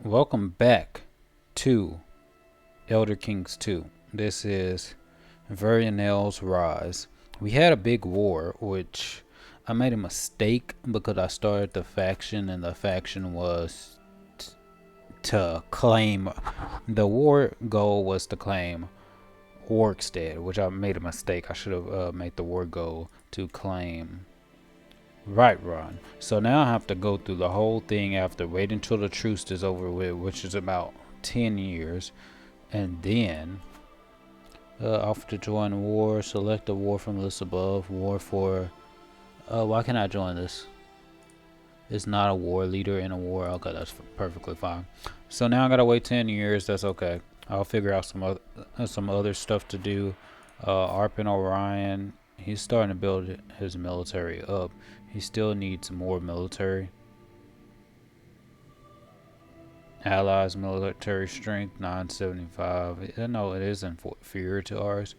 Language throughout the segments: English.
Welcome back to Elder Kings 2. This is Varionel's Rise. We had a big war, which I made a mistake because I started the faction, and the faction was to claim. The war goal was to claim Orkstead, which I made a mistake. I should have made the war goal to claim Right, Ron. So now I have to go through the whole thing after wait until the truce is over with, which is about 10 years, and then offer to join war. Select a war from the list above. War for. Why can't I join this? It's not a war leader in a war. Okay, that's perfectly fine. So now I gotta wait 10 years. That's okay. I'll figure out some other stuff to do. Arpin Orion, he's starting to build his military up. He still needs more military. Allies military strength 975. No, it is inferior to ours.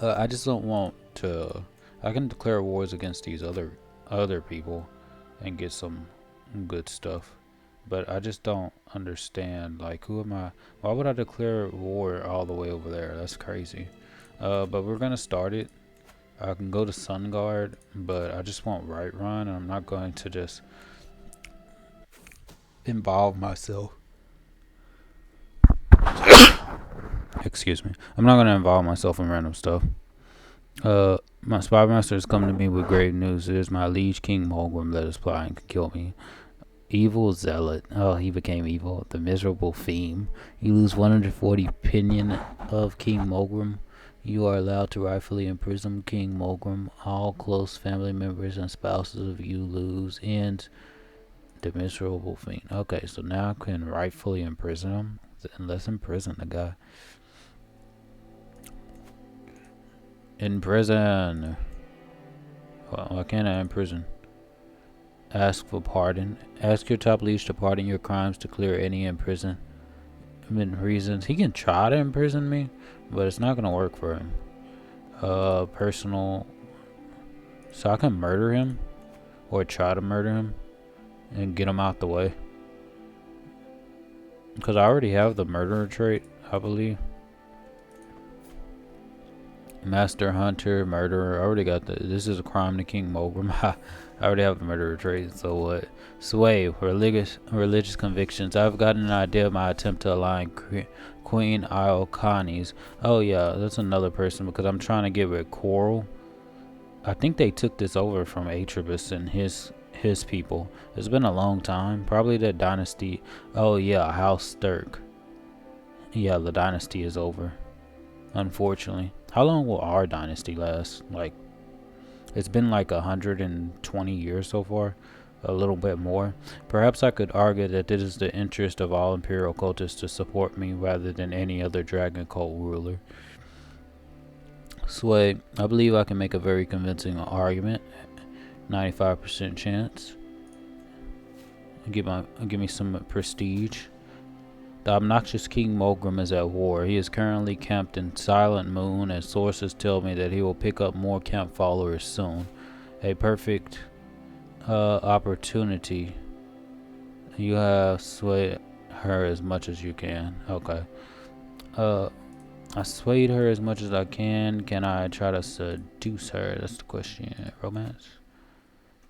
I just don't want to. I can declare wars against these other people and get some good stuff, but I just don't understand. Like, who am I? Why would I declare war all the way over there? That's crazy. But we're gonna start it. I can go to Sun Guard, but I just want right run, and I'm not going to just involve myself. Excuse me. I'm not going to involve myself in random stuff. My spy master has come to me with grave news. It is my liege King Mulgrim that is plotting to kill me. Evil zealot. Oh, he became evil. The miserable fiend. You lose 140 opinion of King Mulgrim. You are allowed to rightfully imprison King Mulgrim. All close family members and spouses of you lose. Ends the miserable fiend. Okay, so now I can rightfully imprison him. And let's imprison the guy. In prison. Well, why can't I imprison? Ask for pardon. Ask your top liege to pardon your crimes to clear any imprisonment reasons. He can try to imprison me, but it's not gonna work for him. Personal. So I can murder him, or try to murder him, and get him out the way. Because I already have the murderer trait, I believe. Master Hunter, Murderer. I already got the. This is a crime to King Mulgrim. I already have the murderer trait. So what? Sway, religious convictions. I've gotten an idea of my attempt to align Queen Iocani's. Oh yeah, that's another person because I'm trying to get rid of Coral. I think they took this over from Atribus and his people. It's been a long time. Probably the dynasty. Oh yeah, House Sturk. Yeah, the dynasty is over. Unfortunately. How long will our dynasty last? Like, it's been like 120 years so far. A little bit more. Perhaps I could argue that it is the interest of all Imperial cultists to support me rather than any other Dragon cult ruler. Sway, I believe I can make a very convincing argument. 95% chance. Give me some prestige. The obnoxious King Mulgrim is at war. He is currently camped in Silent Moon, and sources tell me that he will pick up more camp followers soon. A perfect opportunity. You have swayed her as much as you can. Okay. I swayed her as much as I can. Can I try to seduce her? That's the question. Romance.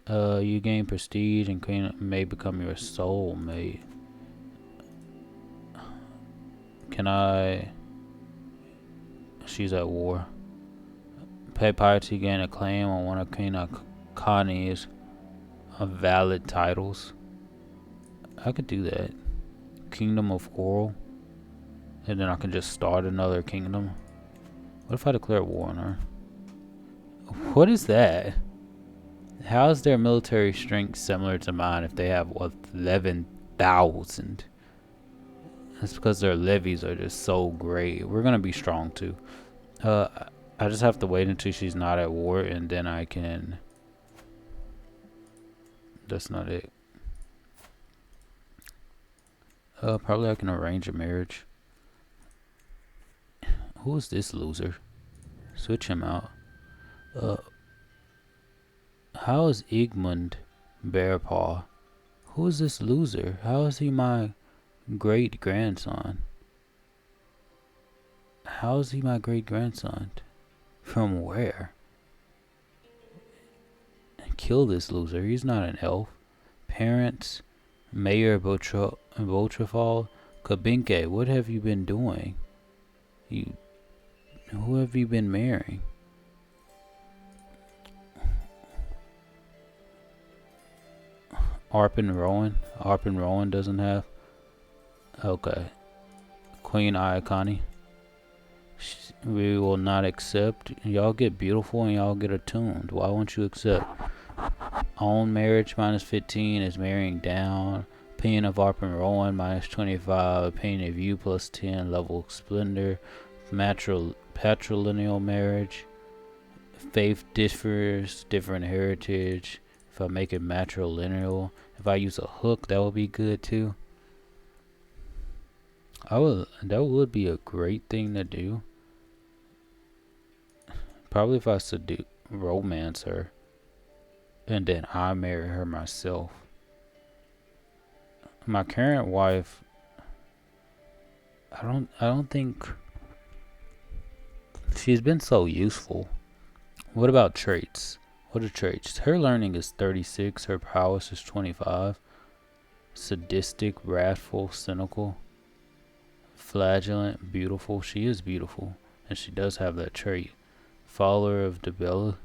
You gain prestige and Queen may become your soulmate. Can I? She's at war. Pay piety, gain a claim on one of Queen Connie's valid titles. I could do that. Kingdom of Coral. And then I can just start another kingdom. What if I declare war on her? What is that? How is their military strength similar to mine if they have 11,000? That's because their levies are just so great. We're gonna be strong too. I just have to wait until she's not at war, and then I can. That's not it. Probably I can arrange a marriage. Who is this loser? Switch him out. How is Igmund Bearpaw? Who is this loser? How is he my great grandson? How is he my great grandson? From where? Kill this loser. He's not an elf. Parents, Mayor Botrafal, Kabinke, what have you been doing? You, who have you been marrying? Arpin Rowan. Arpin Rowan doesn't have. Okay. Queen Iaconi. We will not accept. Y'all get beautiful and y'all get attuned. Why won't you accept? Own marriage minus 15 is marrying down. Opinion of Arpin Rowan minus 25. Opinion of you plus 10. Level splendor. Patrilineal marriage. Faith differs. Different heritage. If I make it matrilineal. If I use a hook, that would be good too. That would be a great thing to do. Probably if I romance her, and then I marry her myself. My current wife, I don't think she's been so useful. What about traits? What are traits? Her learning is 36. Her prowess is 25. Sadistic, wrathful, cynical, flagellant, beautiful. She is beautiful, and she does have that trait. Follower of Debella,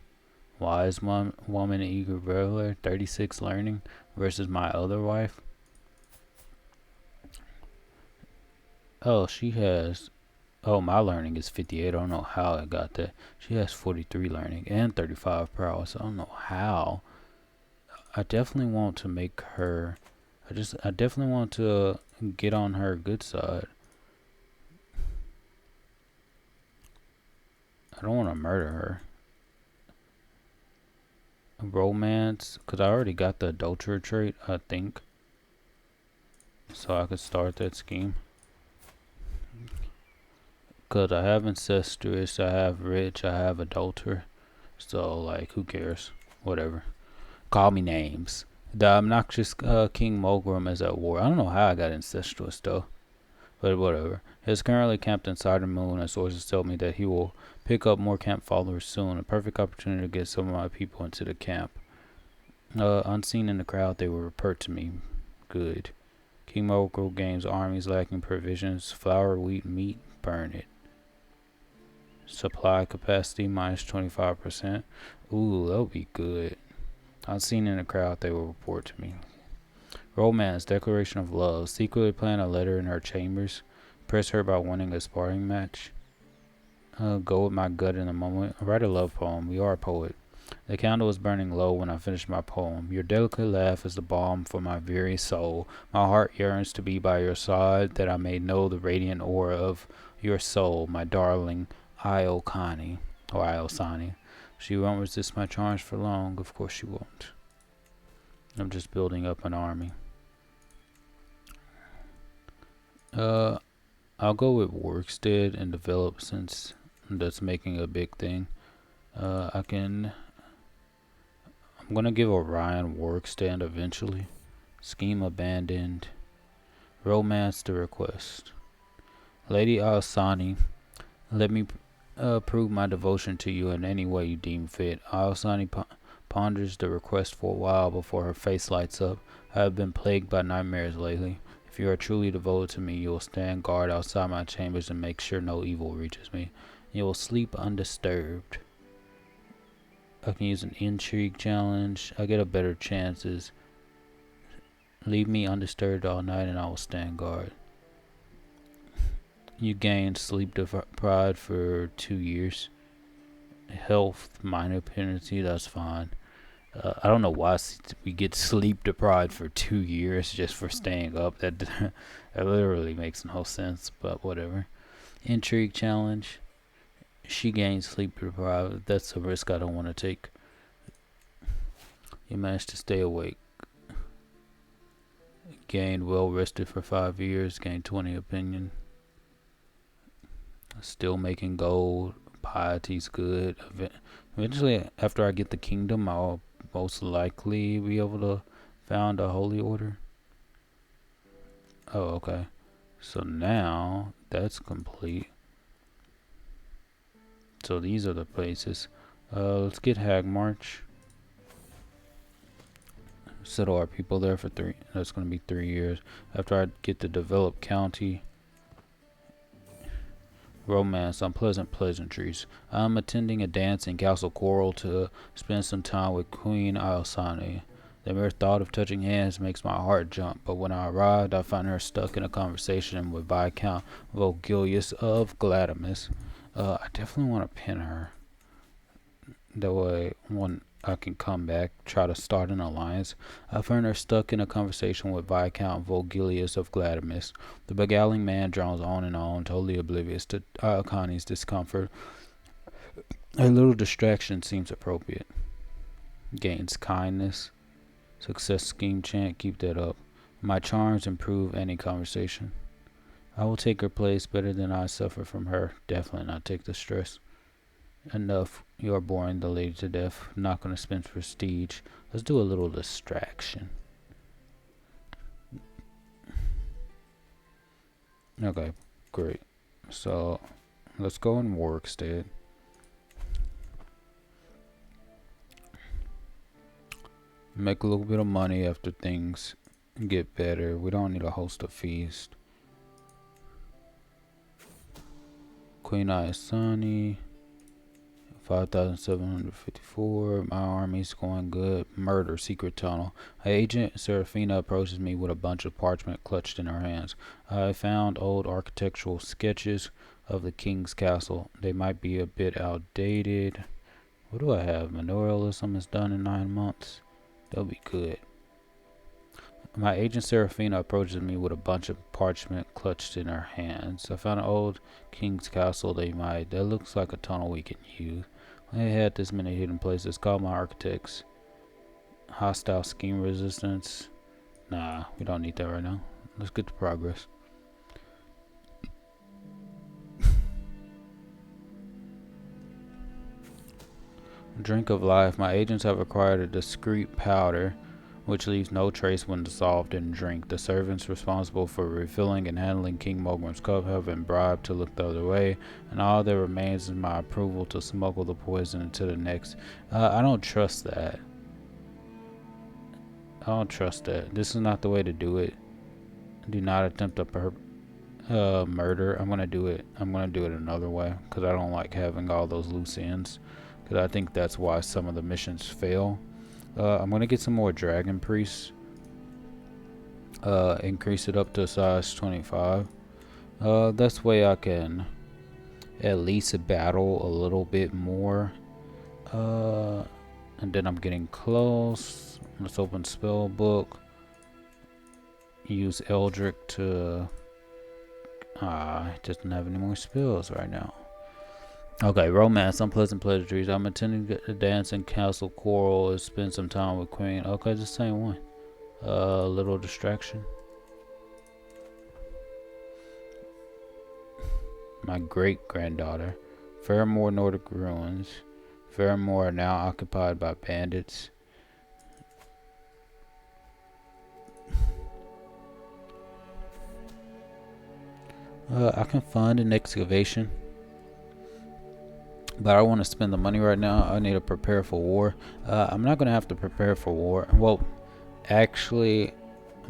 wise woman, eager reveler, 36 learning versus my other wife. Oh, she has. Oh, my learning is 58. I don't know how I got that. She has 43 learning and 35 prowess. I don't know how. I definitely want to make her. I definitely want to get on her good side. I don't want to murder her. Romance, because I already got the adulterer trait, I think. So I could start that scheme. Because I have incestuous, I have rich, I have adulterer. So, like, who cares? Whatever. Call me names. The obnoxious King Mogrim is at war. I don't know how I got incestuous, though. But whatever. He is currently camped inside the moon, and sources tell me that he will pick up more camp followers soon. A perfect opportunity to get some of my people into the camp. Unseen in the crowd, they will report to me. Good. King Mogul gains armies lacking provisions. Flour, wheat, meat, burn it. Supply capacity minus 25%. Ooh, that'll be good. Unseen in the crowd, they will report to me. Romance, declaration of love. Secretly plant a letter in her chambers. Impress her by winning a sparring match. Go with my gut in a moment. Write a love poem. You are a poet. The candle is burning low when I finish my poem. Your delicate laugh is the balm for my very soul. My heart yearns to be by your side, that I may know the radiant aura of your soul, my darling Iocani, or Iosani. She won't resist my charms for long. Of course she won't. I'm just building up an army. I'll go with Workstead and develop, since that's making a big thing. I'm gonna give Orion Workstand eventually. Scheme abandoned. Romance the request. Lady Alsani, let me prove my devotion to you in any way you deem fit. Alsani ponders the request for a while before her face lights up. I have been plagued by nightmares lately. If you are truly devoted to me, you will stand guard outside my chambers and make sure no evil reaches me. You will sleep undisturbed. I can use an intrigue challenge. I get a better chances. Leave me undisturbed all night and I will stand guard. You gain sleep deprived for 2 years. Health, minor penalty, that's fine. I don't know why we get sleep deprived for 2 years just for staying up. That literally makes no sense, but whatever. Intrigue challenge. She gains sleep deprived. That's a risk I don't want to take. You managed to stay awake. Gained well rested for 5 years. Gained 20 opinion. Still making gold. Piety's good. Eventually, after I get the kingdom, I'll most likely be able to found a holy order. Oh, okay. So now that's complete. So these are the places. Let's get Hag March. Settle our people there for 3. That's going to be 3 years. After I get the developed county. Romance, unpleasant pleasantries. I'm attending a dance in Castle Coral to spend some time with Queen Alsani. The mere thought of touching hands makes my heart jump, but when I arrived, I found her stuck in a conversation with Viscount Vogilius of Gladamus. I definitely want to pin her. That way, when I can come back, try to start an alliance. I found her stuck in a conversation with Viscount Vogilius of Gladamus. The beguiling man drones on and on, totally oblivious to Connie's discomfort. A little distraction seems appropriate. Gains kindness. Success scheme chant, keep that up. My charms improve any conversation. I will take her place better than I suffer from her. Definitely not take the stress. Enough. You are boring the lady to death. I'm not going to spend prestige. Let's do a little distraction. Okay, great. So, let's go in Warwickstead. Make a little bit of money after things get better. We don't need to host a feast. Queen Ayasani. 5,754. My army's going good. Murder, secret tunnel. Agent Serafina approaches me with a bunch of parchment clutched in her hands. I found old architectural sketches of the king's castle. They might be a bit outdated. What do I have? Manorialism is done in 9 months. That'll be good. My agent Serafina approaches me with a bunch of parchment clutched in her hands. I found an old king's castle that looks like a tunnel we can use. They had this many hidden places. Call my architects. Hostile scheme resistance. Nah, we don't need that right now. Let's get to progress. Drink of life. My agents have acquired a discreet powder which leaves no trace when dissolved in drink. The servants responsible for refilling and handling King Mogram's cup have been bribed to look the other way, and all that remains is my approval to smuggle the poison into the next. I don't trust that. This is not the way to do it. Do not attempt a murder. I'm gonna do it another way because I don't like having all those loose ends. Because I think that's why some of the missions fail. I'm gonna get some more dragon priests. Increase it up to size 25. This way I can at least battle a little bit more. And then I'm getting close. Let's open spell book. Use Eldrick to. It doesn't have any more spells right now. Okay, romance, unpleasant pleasantries. I'm attending a dance in Castle Coral and spend some time with Queen. Okay, the same one. Little distraction. My great granddaughter. Fairmore Nordic ruins. Fairmore are now occupied by bandits. I can fund an excavation, but I want to spend the money right now. I need to prepare for war. I'm not going to have to prepare for war. Well, actually,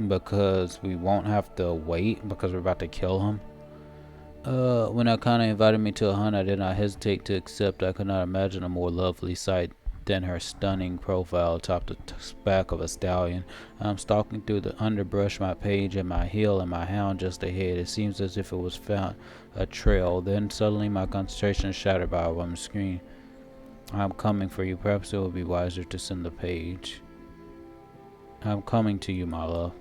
because we won't have to wait because we're about to kill him. When Akane invited me to a hunt, I did not hesitate to accept. I could not imagine a more lovely sight than her stunning profile atop the back of a stallion. I'm stalking through the underbrush, my page at my heel and my hound just ahead. It seems as if it was found a trail. Then suddenly my concentration is shattered by a woman's scream. I'm coming for you. Perhaps it would be wiser to send the page. I'm coming to you, my love.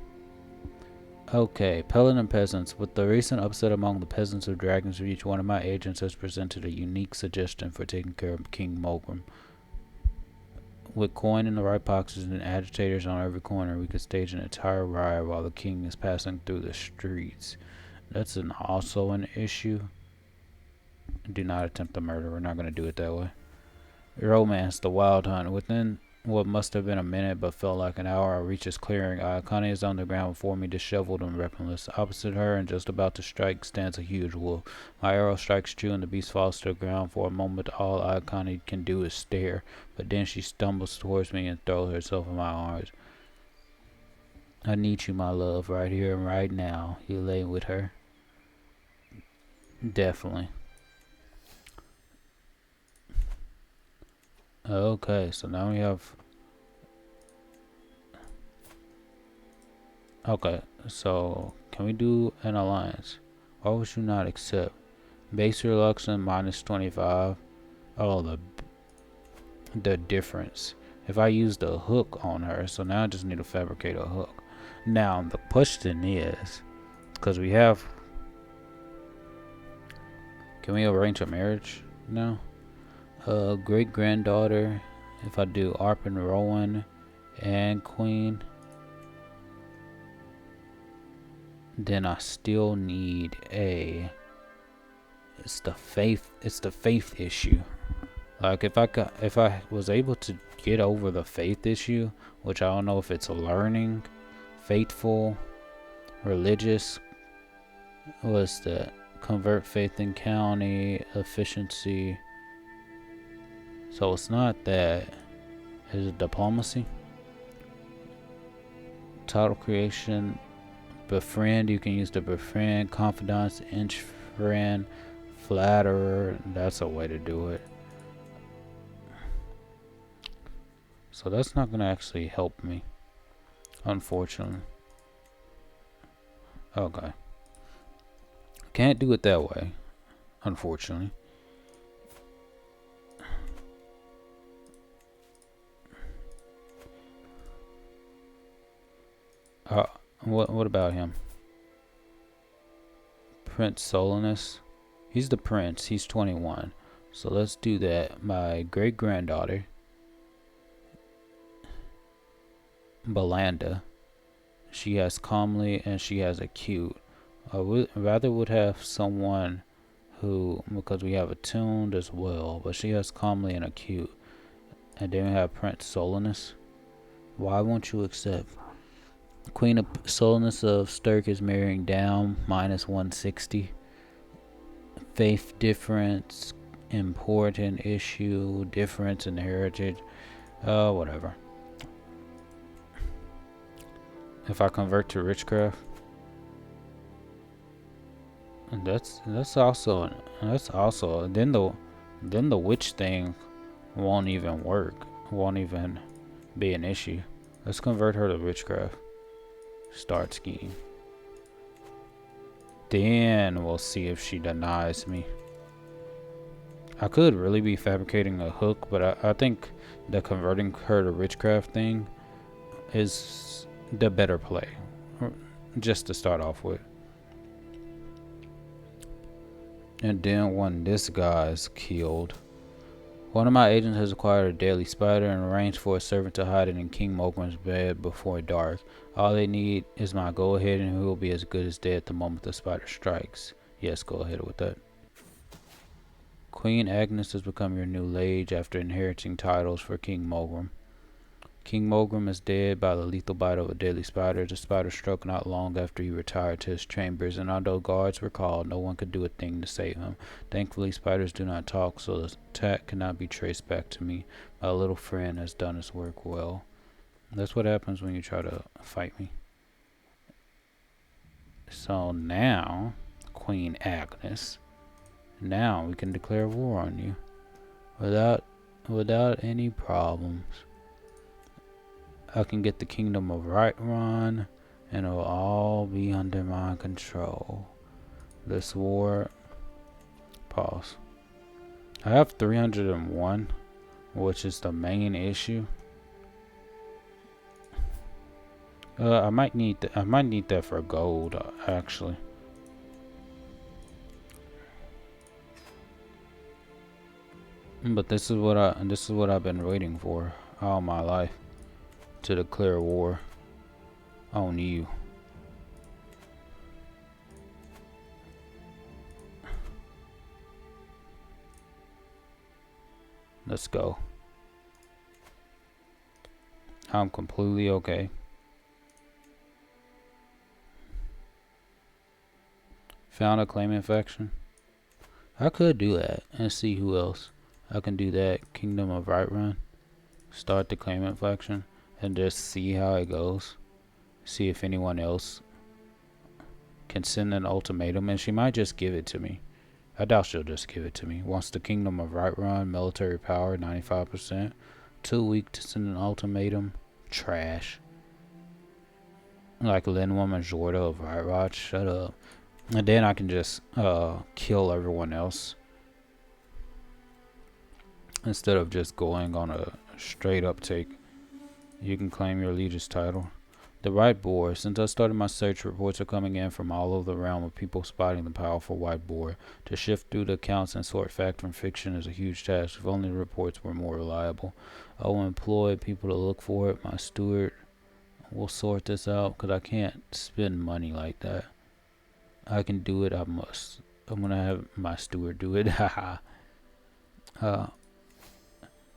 Okay, Pelin and peasants. With the recent upset among the peasants of Dragon's Reach, one of my agents has presented a unique suggestion for taking care of King Mogram. With coin in the right boxes and agitators on every corner, we could stage an entire riot while the king is passing through the streets. That's also an issue. Do not attempt the murder. We're not going to do it that way. Romance, the wild hunt. Within what must have been a minute but felt like an hour, I reach his clearing. Connie is on the ground before me, disheveled and weaponless. Opposite her and just about to strike stands a huge wolf. My arrow strikes true and the beast falls to the ground. For a moment, all Connie can do is stare, but then she stumbles towards me and throws herself in my arms. I need you, my love, right here and right now. You lay with her. Definitely. Okay, so now we have... Okay, so can we do an alliance? Why would you not accept? Base reluctant minus 25. Oh, the difference. If I use the hook on her, so now I just need to fabricate a hook. Now the question is, because we have... Can we arrange a marriage now? Great granddaughter. If I do Arp and Rowan and Queen, then I still need a... It's the faith issue. Like if I was able to get over the faith issue, which I don't know if it's learning, faithful, religious, what's that? Convert faith in county, efficiency. So it's not that. Is it diplomacy? Title creation, befriend. You can use the befriend, confidants, inch friend, flatterer. That's a way to do it. So that's not gonna actually help me, unfortunately. Okay. Can't do it that way, unfortunately. What about him? Prince Solanus. He's the prince. He's 21. So let's do that. My great granddaughter, Belanda. She has calmly and she has acute. I would rather would have someone who, because we have attuned as well, but she has calmly and acute. And then we have Prince Solanus. Why won't you accept? Queen of Solanus of Stirk is marrying down, minus 160. Faith difference, important issue, difference in heritage, whatever. If I convert to witchcraft, that's also then the witch thing won't even work, won't even be an issue. Let's convert her to witchcraft. Start scheme. Then we'll see if she denies me. I could really be fabricating a hook, but I think the converting her to witchcraft thing is the better play, just to start off with. And then when this guy is killed, one of my agents has acquired a deadly spider and arranged for a servant to hide it in King Mogram's bed before dark. All they need is my go ahead and he will be as good as dead the moment the spider strikes. Yes, go ahead with that. Queen Agnes has become your new liege after inheriting titles for King Mogram. King Mogram is dead by the lethal bite of a deadly spider. The spider struck not long after he retired to his chambers, and although guards were called, no one could do a thing to save him. Thankfully, spiders do not talk, so the attack cannot be traced back to me. My little friend has done his work well. That's what happens when you try to fight me. So now, Queen Agnes, now we can declare war on you without any problems. I can get the kingdom of Run, and it will all be under my control. This war, pause. I have 301, which is the main issue. I might need that for gold, actually. But this is what I've been waiting for all my life. To declare war on you. Let's go. I'm completely okay. Found a claim infection. I could do that and see who else. I can do that. Kingdom of Right Run. Start the claim inflection and just see how it goes. See if anyone else can send an ultimatum, and she might just give it to me. I doubt she'll just give it to me. Wants the Kingdom of Right Run, military power 95%. Too weak to send an ultimatum. Trash. Like Linwa Majorda of Right Rod. Shut up. And then I can just kill everyone else instead of just going on a straight uptake. You can claim your Legis title. The White Boar. Since I started my search, reports are coming in from all over the realm of people spotting the powerful White Boar. To shift through the accounts and sort fact from fiction is a huge task. If only the reports were more reliable. I will employ people to look for it. My steward will sort this out because I can't spend money like that. I can do it. I must. I'm gonna have my steward do it. Haha.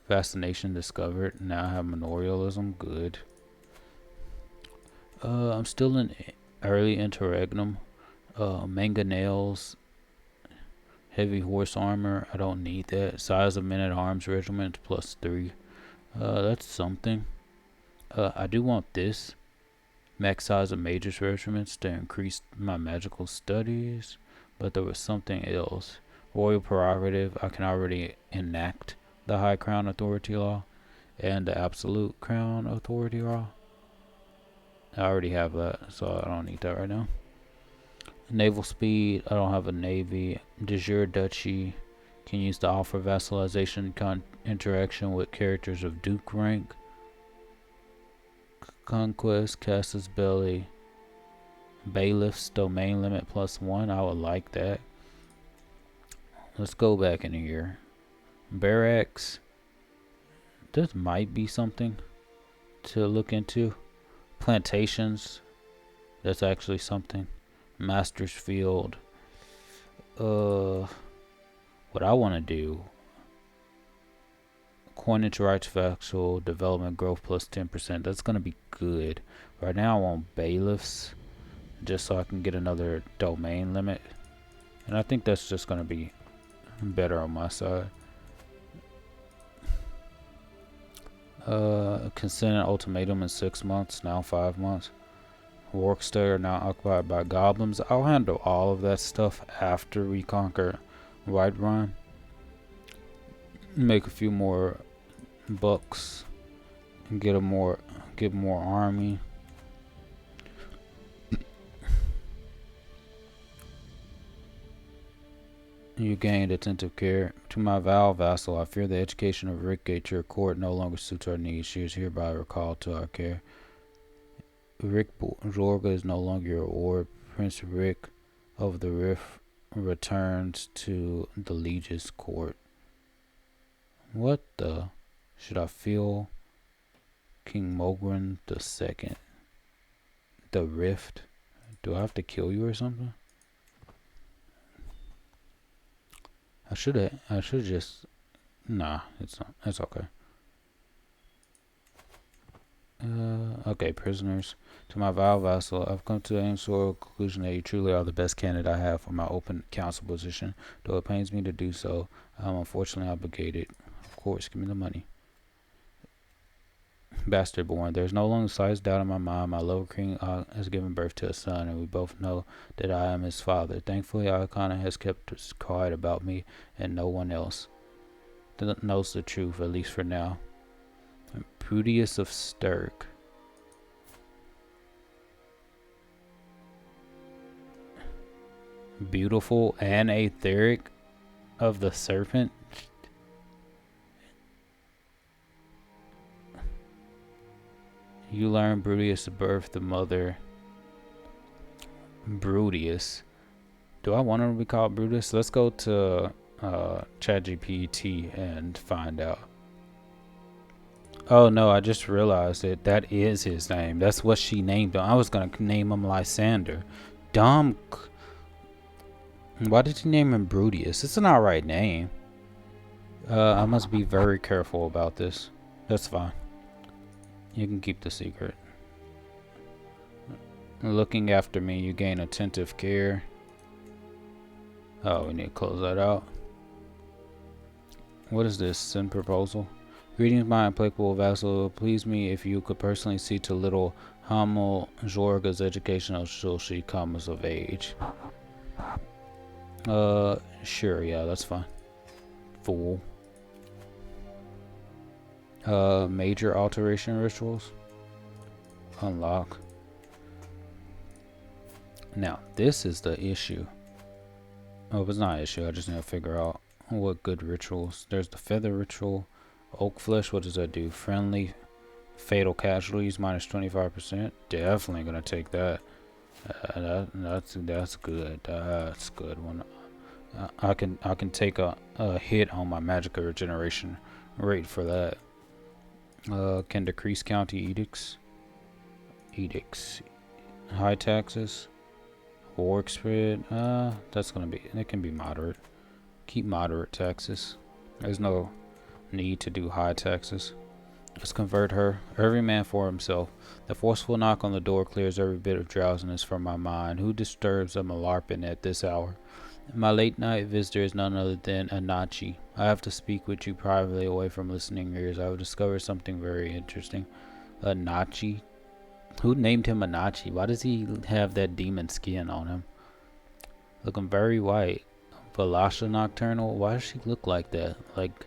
Fascination discovered. Now I have Memorialism. Good. I'm still in early interregnum. Manga nails. Heavy horse armor. I don't need that. Size of men at arms regiment +3. That's something. I do want this. Max size of mages regiments to increase my magical studies. But there was something else. Royal prerogative. I can already enact the High Crown Authority Law and the Absolute Crown Authority Law. I already have that, so I don't need that right now. Naval speed. I don't have a navy. De jure duchy. Can use the offer vassalization interaction with characters of Duke rank. Conquest. Casus Belli. Bailiffs. Domain limit +1. I would like that. Let's go back in here. Barracks. This might be something to look into. Plantations. That's actually something. Master's Field. What I want to do. Coinage rights factual development growth +10%. That's gonna be good. Right now I want bailiffs, just so I can get another domain limit, and I think that's just gonna be better on my side. Consent and ultimatum in 6 months, now 5 months. Workster now occupied by goblins. I'll handle all of that stuff after we conquer White Run. Make a few more bucks and get more army. You gained attentive care. To my Val vassal, I fear the education of Rick at your court no longer suits our needs. She is hereby recalled to our care. Rick Jorga is no longer your ward. Prince Rick of the Rift returns to the Legis court. What the? Should I feel King Mogren II? The Rift? Do I have to kill you or something? I should just. Nah, it's not. That's okay. Okay, prisoners. To my vile vassal, I've come to the unswerving conclusion that you truly are the best candidate I have for my open council position. Though it pains me to do so, I am unfortunately obligated. Of course, give me the money. Bastard born. There's no longer the slightest doubt in my mind. My lower king has given birth to a son, and we both know that I am his father. Thankfully, Arcana has kept quiet about me, and no one else knows the truth, at least for now. Prudius of Stirk. Beautiful and etheric of the serpent. You learn Brudius to birth the mother. Brudius. Do I want him to be called Brutus? Let's go to ChatGPT and find out. Oh no, I just realized that is his name. That's what she named him. I was gonna name him Lysander. Dumb. Why did you name him Brudius? It's an alright name. I must be very careful about this. That's fine. You can keep the secret. Looking after me, you gain attentive care. Oh, we need to close that out. What is this? Send proposal. Greetings, my implacable vassal. Please me if you could personally see to little Hamel Jorga's education until she comes of age. Sure, yeah, that's fine. Fool. Major alteration rituals. Unlock. Now, this is the issue. Oh, it's not an issue. I just need to figure out what good rituals. There's the feather ritual. Oak flesh, what does that do? Friendly fatal casualties minus 25%. Definitely gonna take that. That's good. That's good one. I can take a hit on my magic regeneration rate for that. Can decrease county edicts. High taxes. Work spread. That's gonna be. It can be moderate. Keep moderate taxes. There's no need to do high taxes. Let's convert her. Every man for himself. The forceful knock on the door clears every bit of drowsiness from my mind. Who disturbs a malarpin at this hour? My late night visitor is none other than Anachi. I have to speak with you privately away from listening ears. I have discovered something very interesting. Anachi? Who named him Anachi? Why does he have that demon skin on him? Looking very white. Valasha Nocturnal? Why does she look like that? Like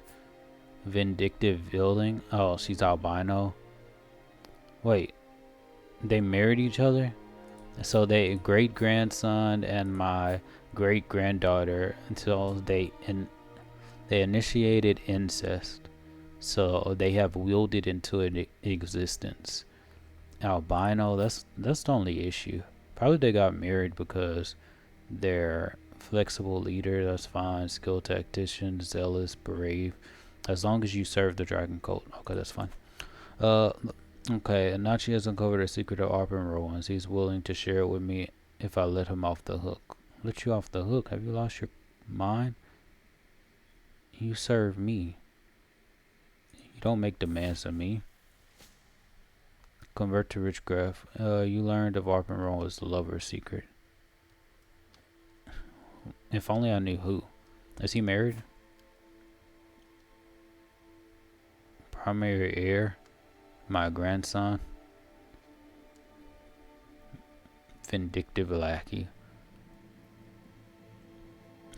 vindictive building? Oh, she's albino. Wait, they married each other? So they great grandson and my great granddaughter until they initiated incest. So they have willed it into an existence. Albino, that's the only issue. Probably they got married because they're flexible leader, that's fine. Skilled tactician, zealous, brave. As long as you serve the dragon cult. Okay, that's fine. Okay, Anachi has uncovered a secret of Arpen ruins. He's willing to share it with me if I let him off the hook. Let you off the hook? Have you lost your mind? You serve me. You don't make demands of me. Convert to rich graph. You learned of Arpen ruins the lover's secret. If only I knew who. Is he married? Primary heir. My grandson. Vindictive lackey.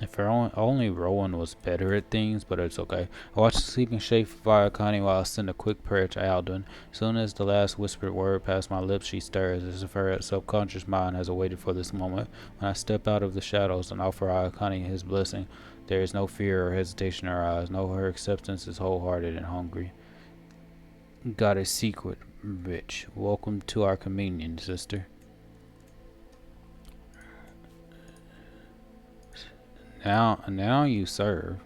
If only Rowan was better at things, but it's okay. I watched the sleeping shape of Ayakani while I sent a quick prayer to Alduin. As soon as the last whispered word passed my lips, she stirs, as if her subconscious mind has awaited for this moment. When I step out of the shadows and offer Ayakani his blessing, there is no fear or hesitation in her eyes. No, her acceptance is wholehearted and hungry. Got a secret, rich. Welcome to our communion, sister. Now you serve.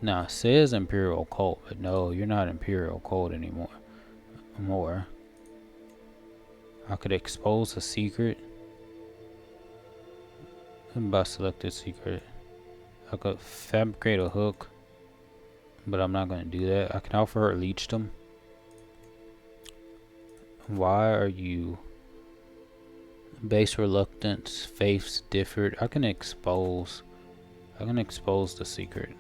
Now it says Imperial Cult, but no, you're not Imperial Cult anymore. I could expose a secret. By selected secret. I could fabricate a hook, but I'm not going to do that. I can offer her leechdom. Why are you... Base reluctance, faiths differed. I can expose the secret.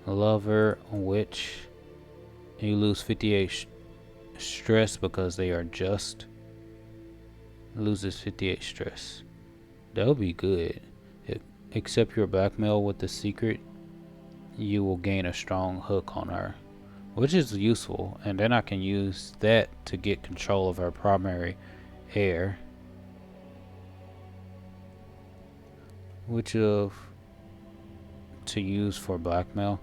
Lover, witch. You lose 58 stress because they are just. Loses 58 stress. That'll be good. Accept your blackmail with the secret. You will gain a strong hook on her, which is useful, and then I can use that to get control of her primary heir. Which of to use for blackmail?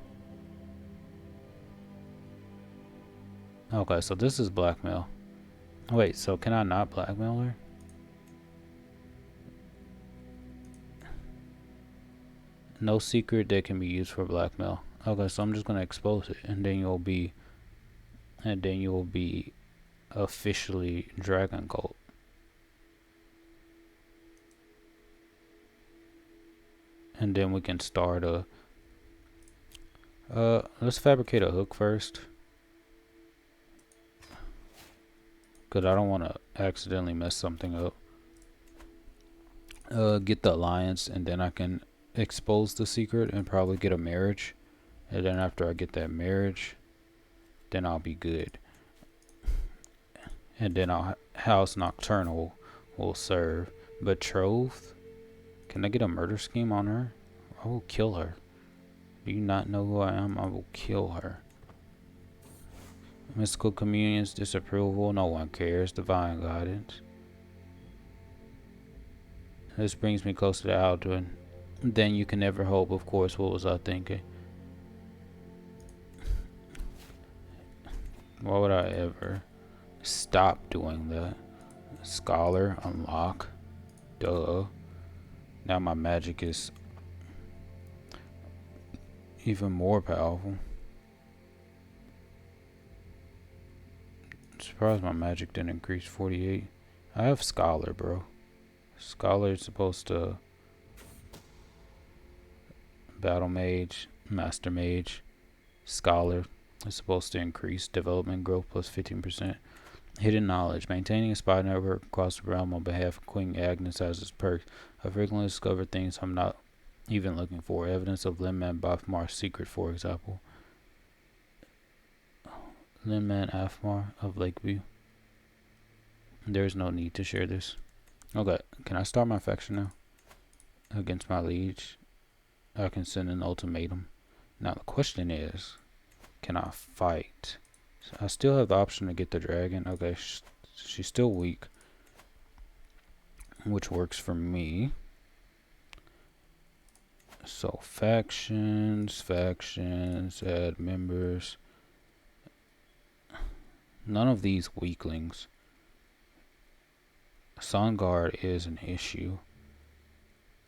Okay, so this is blackmail. Wait, so can I not blackmail her? No secret that can be used for blackmail. Okay, so I'm just gonna expose it, and then you'll be officially Dragon Cult. And then we can start a Let's fabricate a hook first, cause I don't want to accidentally mess something up. Get the alliance, and then I can expose the secret and probably get a marriage. And then after I get that marriage, then I'll be good. And then our house nocturnal will serve. Betrothed? Can I get a murder scheme on her? I will kill her. Do you not know who I am? I will kill her. Mystical communions, disapproval, no one cares. Divine guidance. This brings me closer to Aldrin. Then you can never hope, of course. What was I thinking? Why would I ever stop doing that? Scholar, unlock. Duh. Now my magic is even more powerful. I'm surprised my magic didn't increase 48. I have Scholar, bro. Scholar is supposed to Battle Mage, Master Mage, Scholar is supposed to increase development growth plus 15%. Hidden knowledge. Maintaining a spy network across the realm on behalf of Queen Agnes has its perks. I frequently discover things I'm not even looking for. Evidence of Limman Bafmar's secret, for example. Limman Afmar of Lakeview. There's no need to share this. Okay, can I start my faction now? Against my liege. I can send an ultimatum. Now the question is, can I fight? So I still have the option to get the dragon. Okay, she's still weak, which works for me. So factions, add members. None of these weaklings. Sun Guard is an issue.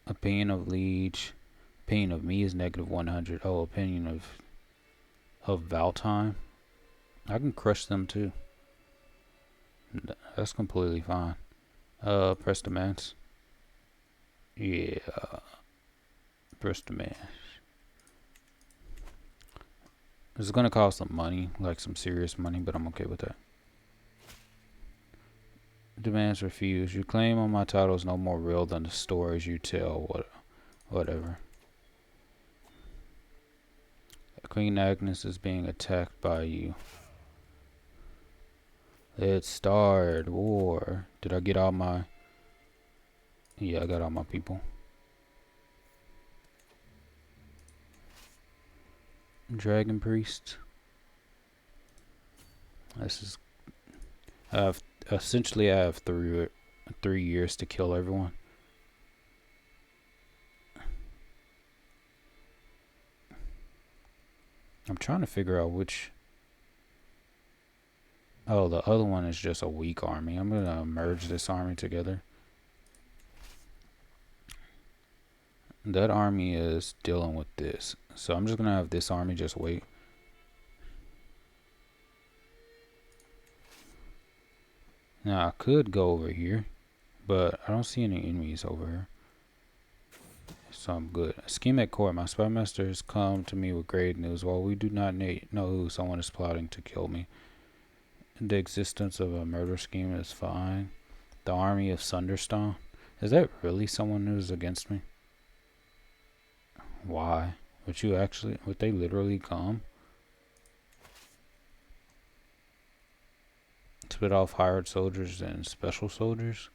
Opinion of liege. Opinion of me is negative 100. Oh, opinion of Valtime. I can crush them too. That's completely fine. Press demands. Yeah. Press demands. This is gonna cost some money, like some serious money, but I'm okay with that. Demands refused. Your claim on my title is no more real than the stories you tell. Whatever. Queen Agnes is being attacked by you. Let's start war. Did I get all my... Yeah, I got all my people. Dragon Priest. This is... Essentially I have 3 years to kill everyone. I'm trying to figure out which... Oh, the other one is just a weak army. I'm gonna merge this army together. That army is dealing with this. So I'm just gonna have this army just wait. Now I could go over here, but I don't see any enemies over here. So I'm good. Scheme at court. My spy master has come to me with great news. While we do not know who, someone is plotting to kill me. The existence of a murder scheme is fine. The army of Sunderstone. Is that really someone who's against me? Why? Would they literally come? Split off hired soldiers and special soldiers?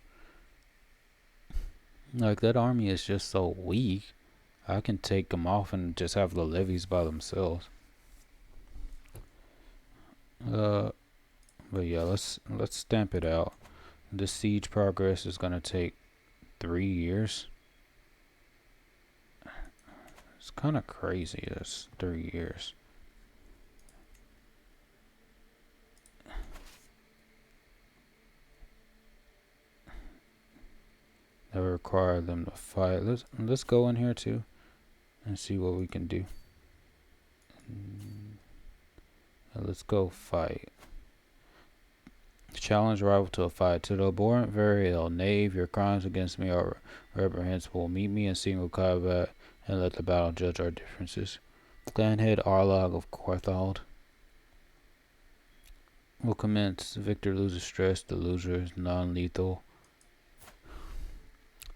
Like, that army is just so weak. I can take them off and just have the levies by themselves. But yeah, let's stamp it out. This siege progress is gonna take 3 years. It's kind of crazy. It's 3 years. That would require them to fight. Let's go in here too and see what we can do. Let's go fight. Challenge rival to a fight. To the abhorrent Varionel, knave, your crimes against me are reprehensible. Meet me in single combat and let the battle judge our differences. Clanhead Arlog of Korthald. Will commence. Victor loses stress. The loser is non-lethal.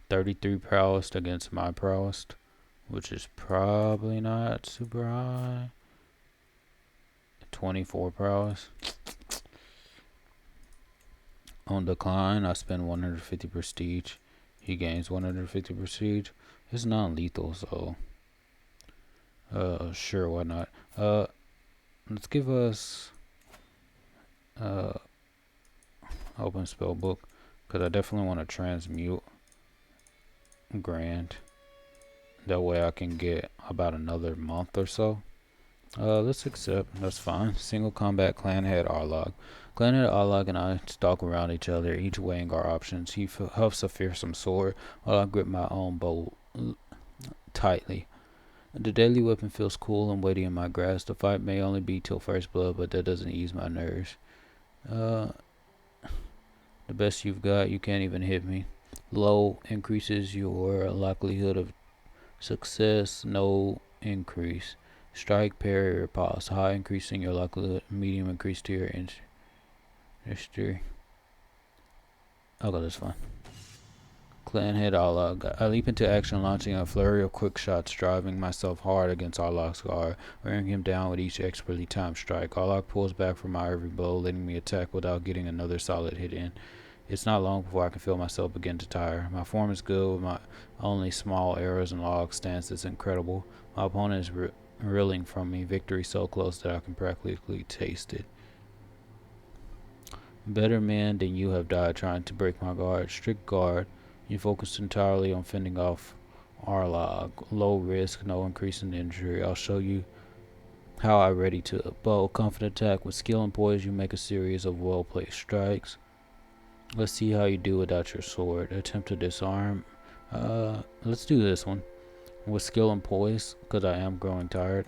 33 prowess against my prowess, which is probably not super high. 24 prowess. On decline, I spend 150 prestige. He gains 150 prestige. It's non-lethal, so sure, why not? Let's give us open spell book, because I definitely want to transmute Grand. That way I can get about another month or so. Let's accept. That's fine. Single combat Clanhead Arlog. Clanhead Arlog and I stalk around each other, each weighing our options. He huffs a fearsome sword, while I grip my own bow tightly. The deadly weapon feels cool and weighty in my grasp. The fight may only be till first blood, but that doesn't ease my nerves. The best you've got, you can't even hit me. Low increases your likelihood of success, no increase. Strike, parry, or pause. High increasing your likelihood, medium increase to your history. Okay, that's fine. Clanhead Arlog. I leap into action, launching a flurry of quick shots, driving myself hard against Arlog's guard, wearing him down with each expertly timed strike. Arlog pulls back from my every blow, letting me attack without getting another solid hit in. It's not long before I can feel myself begin to tire. My form is good, with my only small errors and log stance is incredible. My opponent is reeling from me, victory so close that I can practically taste it. Better men than you have died trying to break my guard. Strict guard. You focus entirely on fending off Arlog. Low risk, no increase in injury. I'll show you how I ready to bow. Confident attack. With skill and poise, you make a series of well-placed strikes. Let's see how you do without your sword. Attempt to disarm. Let's do this one. With skill and poise, because I am growing tired.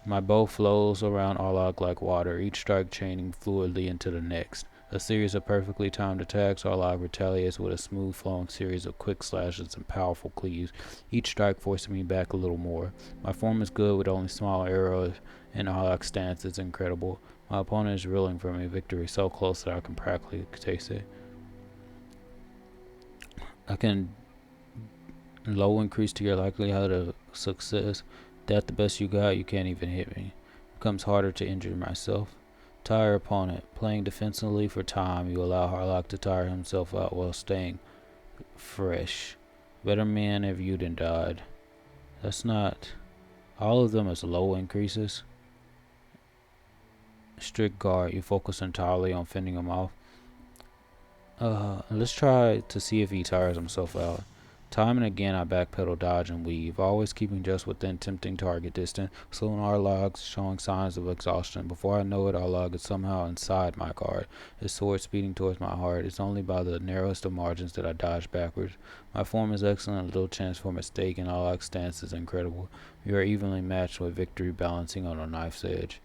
My bow flows around Arlog like water, each strike chaining fluidly into the next. A series of perfectly timed attacks, Arlog retaliates with a smooth flowing series of quick slashes and powerful cleaves, each strike forcing me back a little more. My form is good with only small arrows, and Arlog's stance is incredible. My opponent is reeling from a victory so close that I can practically taste it. I can low increase to your likelihood of success. That the best you got, you can't even hit me. Becomes harder to injure myself. Tire opponent. Playing defensively for time, you allow Harlock to tire himself out while staying fresh. Better man have you than died. That's not... All of them is low increases. Strict guard. You focus entirely on fending him off. Let's try to see if he tires himself out. Time and again I backpedal, dodge, and weave, always keeping just within tempting target distance. Soon Arlog's showing signs of exhaustion. Before I know it, Arlog is somehow inside my guard, his sword speeding towards my heart. It's only by the narrowest of margins that I dodge backwards. My form is excellent, little chance for mistake, and Arlog's stance is incredible. We are evenly matched with victory balancing on a knife's edge.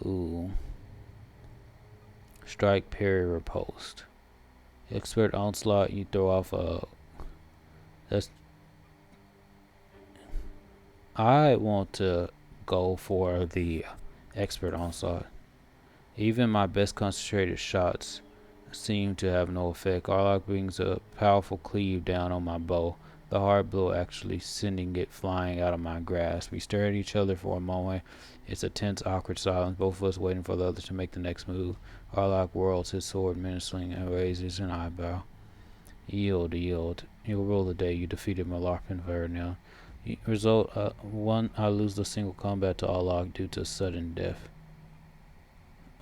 Ooh. Strike, parry, riposte. Expert onslaught, you throw off a... I want to go for the expert onslaught. Even my best concentrated shots seem to have no effect. Arlog brings a powerful cleave down on my bow, the hard blow actually sending it flying out of my grasp. We stare at each other for a moment. It's a tense, awkward silence, both of us waiting for the other to make the next move. Arlog whirls his sword menacingly and raises an eyebrow. Yield, yield. You'll rule the day. You defeated Malarpin Varionel. Result 1. I lose the single combat to Arlog due to sudden death.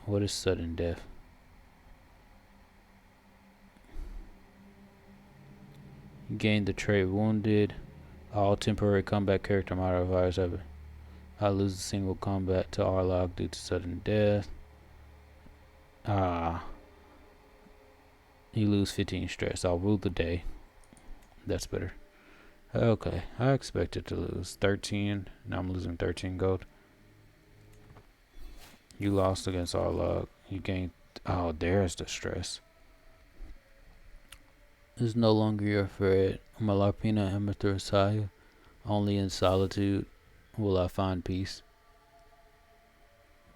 What is sudden death? You gain the trait wounded. All temporary combat character modifiers ever. I lose the single combat to Arlog due to sudden death. You lose 15 stress. I'll rule the day. That's better. Okay, I expected to lose 13. Now I'm losing 13 gold. You lost against Arlog. You gained... Oh, there's the stress. Is no longer your threat. Malarpina Amathurasaya. Only in solitude. will I find peace?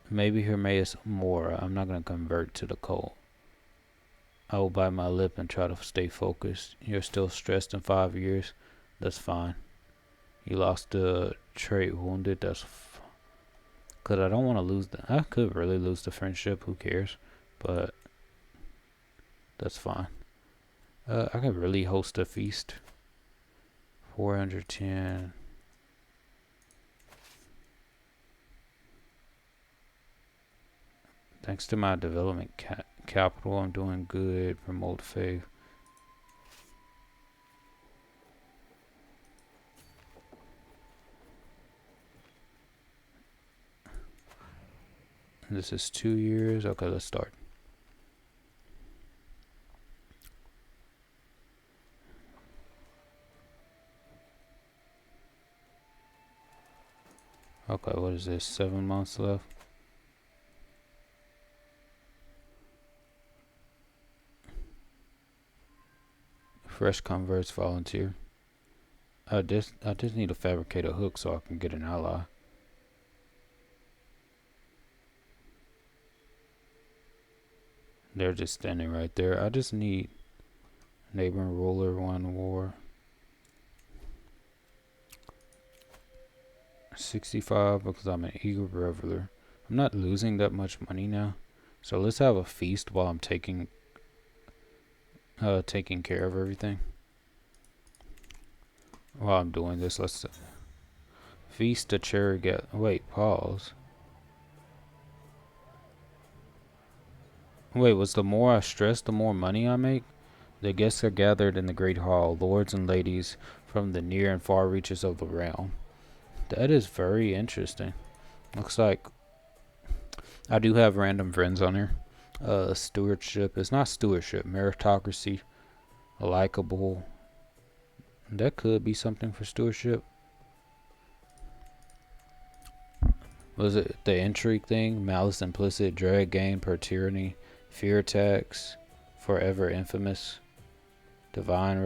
Maybe Hermaeus Mora. I'm not gonna convert to the cult. I will bite my lip and try to stay focused. You're still stressed in 5 years? That's fine. You lost the trait wounded? Cause I don't want to lose the. I could really lose the friendship. Who cares? But that's fine. I could really host a feast. 410. Thanks to my development capital, I'm doing good. Promote faith. This is 2 years. Okay, let's start. Okay, what is this? 7 months left. Fresh converts volunteer. I just need to fabricate a hook so I can get an ally. They're just standing right there. I just need neighboring ruler, 1 war. 65 because I'm an eager reveler. I'm not losing that much money now. So let's have a feast while I'm taking care of everything. While I'm doing this, let's feast a cherry wait, pause. Wait, was the more I stress, the more money I make? The guests are gathered in the great hall, lords and ladies from the near and far reaches of the realm. That is very interesting. Looks like I do have random friends on here. Stewardship. It's not stewardship. Meritocracy. Likeable. That could be something for stewardship. Was it the intrigue thing? Malice implicit. Dread gain per tyranny. Fear attacks. Forever infamous. Divine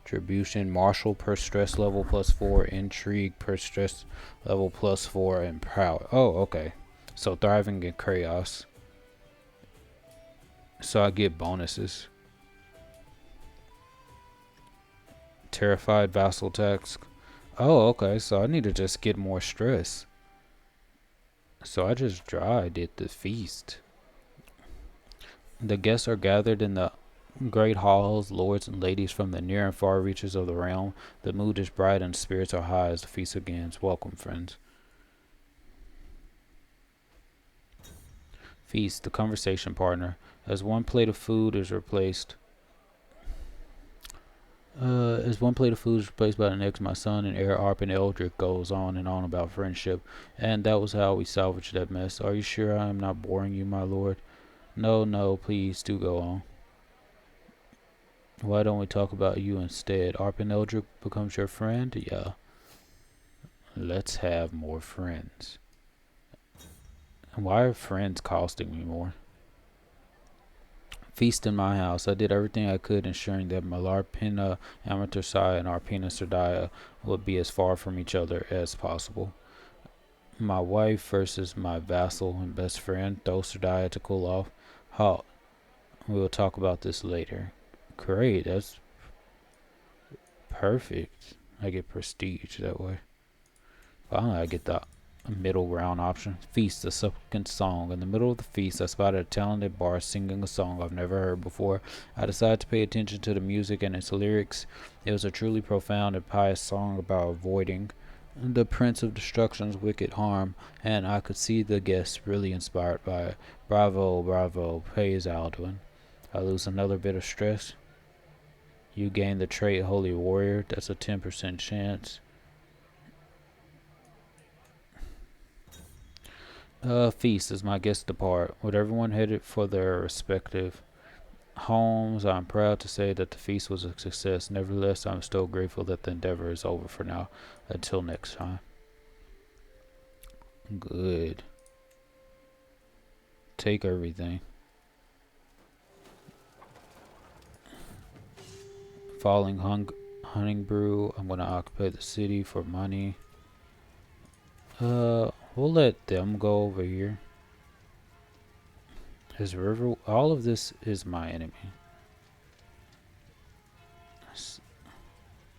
retribution. Martial per stress level +4. Intrigue per stress level +4. And proud. Oh, okay. So thriving in chaos. So I get bonuses. Terrified vassal tax. Oh, okay. So I need to just get more stress. So I just did the feast. The guests are gathered in the great halls, lords and ladies from the near and far reaches of the realm. The mood is bright and spirits are high as the feast begins. Welcome, friends. Feast, the conversation partner. As one plate of food is replaced by the next, my son and heir Arpin Eldrick goes on and on about friendship, and that was how we salvaged that mess. Are you sure I am not boring you, my lord? No, please do go on. Why don't we talk about you instead? Arpin Eldrick becomes your friend? Yeah. Let's have more friends. Why are friends costing me more? Feast in my house. I did everything I could ensuring that Malarpina Amateursai and Arpina Sardaya would be as far from each other as possible. My wife versus my vassal and best friend. Throw Sardaya to cool off. Halt. We will talk about this later. Great, that's perfect. I get prestige that way. Finally, I get the middle ground option. Feast, the supplicant song. In the middle of the feast, I spotted a talented bard singing a song I've never heard before. I decided to pay attention to the music and its lyrics. It was a truly profound and pious song about avoiding the Prince of Destruction's wicked harm, and I could see the guests really inspired by it. Bravo, praise Alduin. I lose another bit of stress. You gain the trait Holy Warrior. That's a 10% chance. Feast as my guests depart. With everyone headed for their respective homes, I'm proud to say that the feast was a success. Nevertheless, I'm still grateful that the endeavor is over for now. Until next time. Good. Take everything. Falling hunting brew. I'm gonna occupy the city for money. We'll let them go over here. Is River? All of this is my enemy.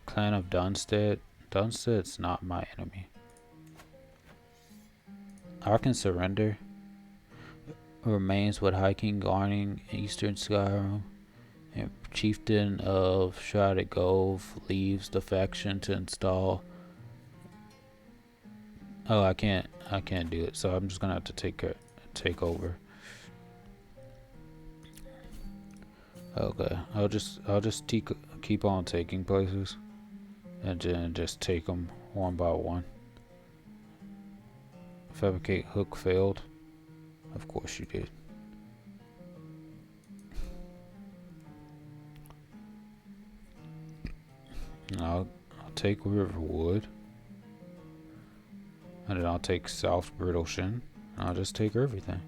Clan of Dunstead. Dunstead's not my enemy. I can surrender. Remains with High King guarding Eastern Skyrim. And Chieftain of Shrouded Grove leaves the faction to install. Oh, I can't do it. So I'm just gonna have to take over. Okay, I'll just keep on taking places, and then just take them one by one. Fabricate hook failed. Of course you did. I'll take Riverwood, and then I'll take South Brittleshin. I'll just take everything.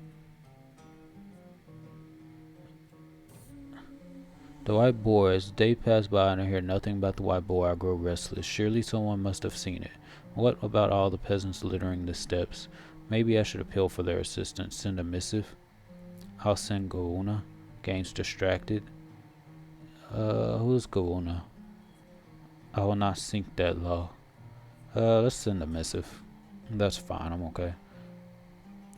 The white boar. As the day pass by and I hear nothing about the white boar, I grow restless. Surely someone must have seen it. What about all the peasants littering the steps? Maybe I should appeal for their assistance. Send a missive. I'll send Gauna. Gains distracted. Who's Gauna? I will not sink that low. Let's send a missive. That's fine, I'm okay.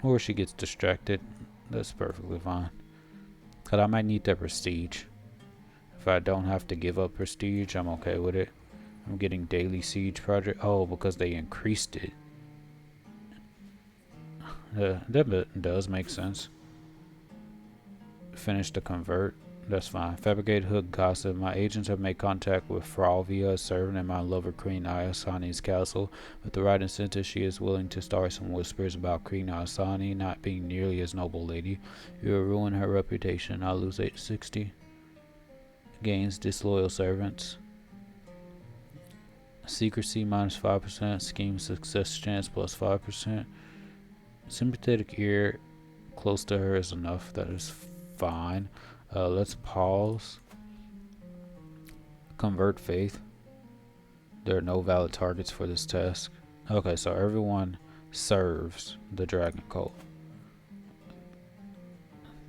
Or she gets distracted. That's perfectly fine. Cause I might need that prestige. If I don't have to give up prestige, I'm okay with it. I'm getting daily siege project. Oh, because they increased it. That does make sense. Finish the convert. That's fine. Fabricate hook gossip. My agents have made contact with Fralvia, a servant in my lover Queen Iasani's castle. With the right incentive, she is willing to start some whispers about Queen Iasani not being nearly as noble lady. You will ruin her reputation. I'll lose 860. Gains disloyal servants. Secrecy minus 5%. Scheme success chance plus 5%. Sympathetic ear close to her is enough. That is fine. Let's pause. Convert faith. There are no valid targets for this task. Okay, so everyone serves the Dragon Cult.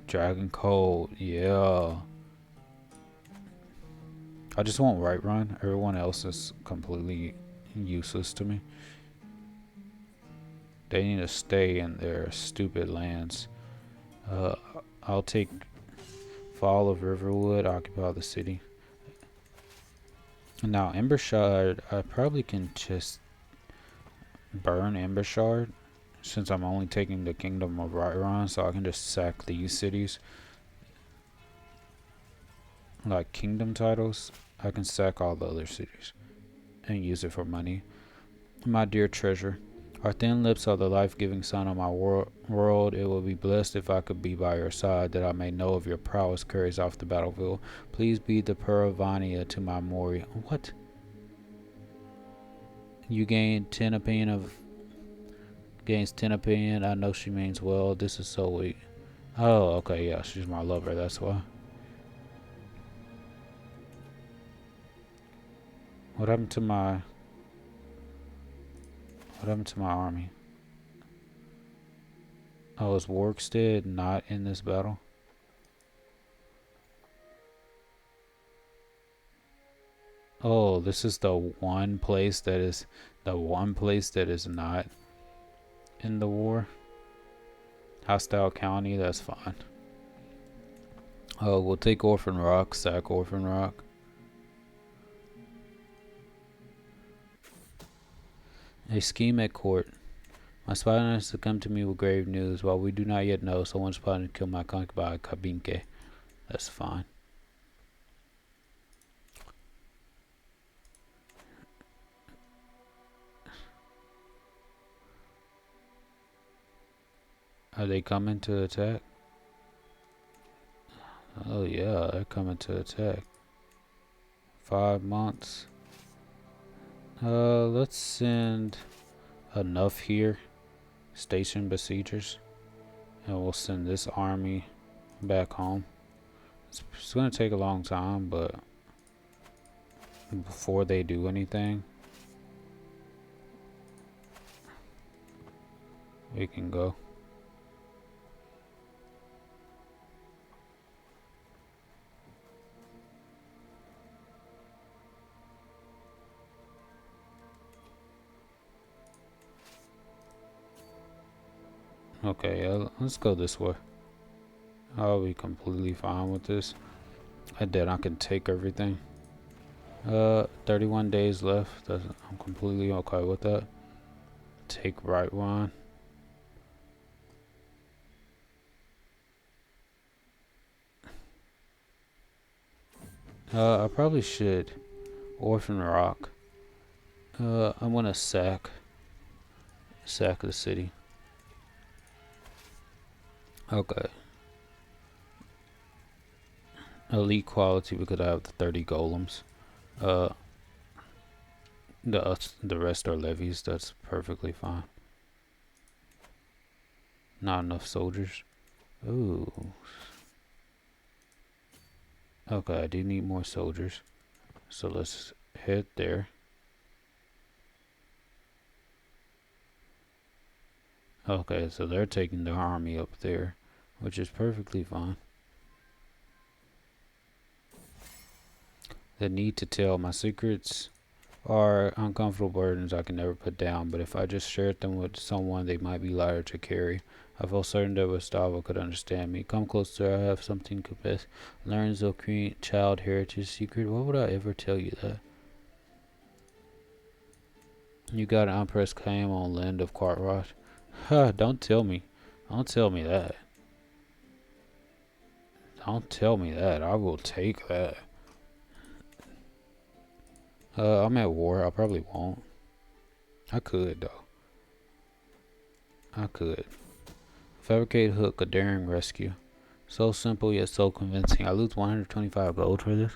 Dragon Cult, yeah. I just want right run. Everyone else is completely useless to me. They need to stay in their stupid lands. I'll take Fall of Riverwood, occupy the city. Now Embershard, I probably can just burn Embershard since I'm only taking the Kingdom of Rhyron, so I can just sack these cities. Like kingdom titles, I can sack all the other cities and use it for money. My dear treasure, our thin lips are the life-giving sun of my world. It would be blessed if I could be by your side, that I may know of your prowess carries off the battlefield. Please be the Puravania to my Mori. What? You gain 10 opinion of... Gains 10 opinion. I know she means well. This is so weak. Oh, okay, yeah, she's my lover, that's why. What happened to my army? Oh, is Warkstead not in this battle? Oh, this is the one place that is not in the war. Hostile county, that's fine. Oh, we'll take Orphan Rock, sack Orphan Rock. A scheme at court. My spy has to come to me with grave news. While we do not yet know, someone's planning to kill my concubine Kabinke. That's fine. Are they coming to attack? Oh yeah, they're coming to attack. 5 months. Let's send enough here. Station besiegers. And we'll send this army back home. It's gonna take a long time, but before they do anything, We can go. Okay, let's go this way. I'll be completely fine with this. I can take everything. 31 days left. I'm completely okay with that. Take right one. I probably should. Orphan Rock. I'm gonna sack the city. Okay. Elite quality because I have the 30 golems. Uh, the rest are levies. That's perfectly fine. Not enough soldiers. Ooh. Okay, I do need more soldiers. So let's head there. Okay, so they're taking their army up there, which is perfectly fine. The need to tell my secrets are uncomfortable burdens I can never put down, but if I just shared them with someone, they might be lighter to carry. I felt certain that Gustavo could understand me. Come closer, I have something to confess. Learns of Korean child heritage secret. Why would I ever tell you that? You got an unpressed claim on land of Cartwright. Huh, don't tell me. Don't tell me that. Don't tell me that. I will take that. I'm at war. I probably won't. I could, though. I could. Fabricate hook, a daring rescue. So simple yet so convincing. I lose 125 gold for this.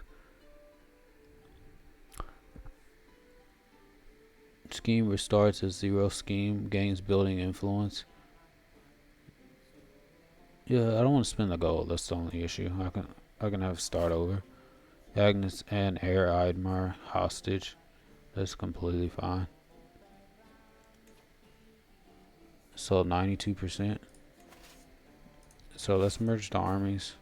Scheme restarts as zero scheme. Gains building influence. Yeah, I don't want to spend the gold. That's the only issue. I can have start over. Agnes and Air Idmar hostage. That's completely fine. So 92%. So let's merge the armies.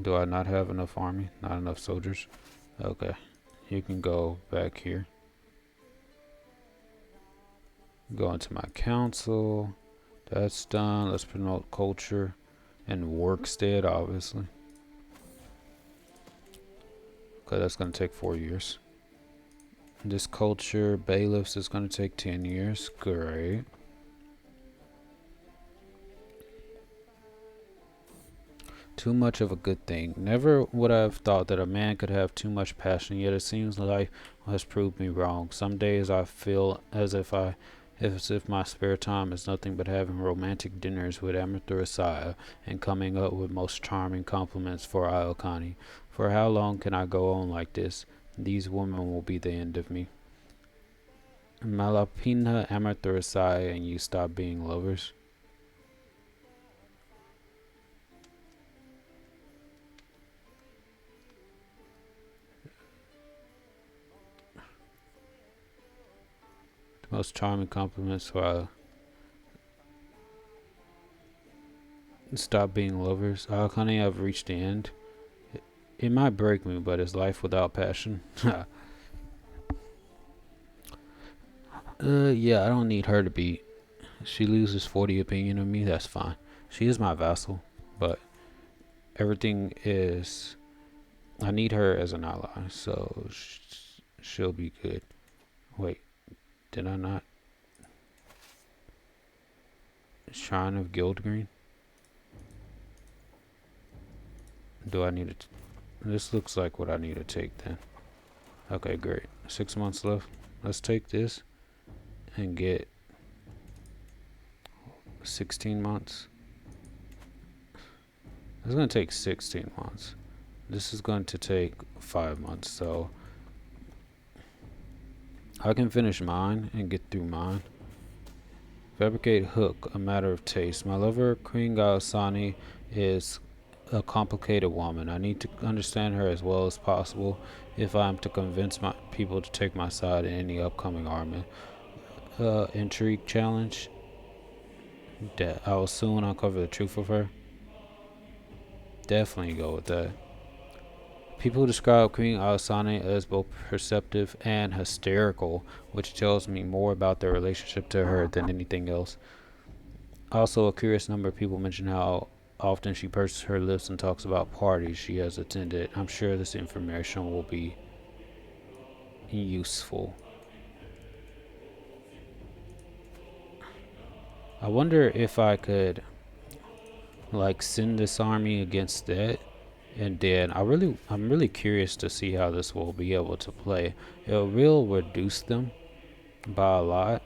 Do I not have enough army? Not enough soldiers? Okay. You can go back here. Go into my council. That's done. Let's promote culture and workstead, obviously. Okay, that's going to take 4 years. This culture, bailiffs, is going to take 10 years. Great. Too much of a good thing. Never would I have thought that a man could have too much passion, yet it seems life has proved me wrong. Some days I feel as if my spare time is nothing but having romantic dinners with Amaterasu and coming up with most charming compliments for Iokani. For how long can I go on like this? These women will be the end of me. Malapina Amaterasu and you stop being lovers. The most charming compliments for stop being lovers. Iokani, I've reached the end. It might break me, but is life without passion? Yeah, I don't need her to be. She loses 40 opinion of me, that's fine. She is my vassal, but everything is. I need her as an ally, so she'll be good. Wait, did I not? Shrine of Guildgreen? Do I need it? This looks like what I need to take then. Okay, great. 6 months left. Let's take this and get 16 months. It's going to take 16 months. This is going to take 5 months, so I can finish mine and get through mine. Fabricate hook, a matter of taste. My lover, Queen Gaosani, is a complicated woman. I need to understand her as well as possible if I am to convince my people to take my side in any upcoming army. Intrigue challenge. That I will soon uncover the truth of her. Definitely go with that. People describe Queen Alisane as both perceptive and hysterical, which tells me more about their relationship to her than anything else. Also, a curious number of people mention how often she purses her lips and talks about parties she has attended. I'm sure this information will be useful. I wonder if I could send this army against that, and then I'm really curious to see how this will be able to play. It will reduce them by a lot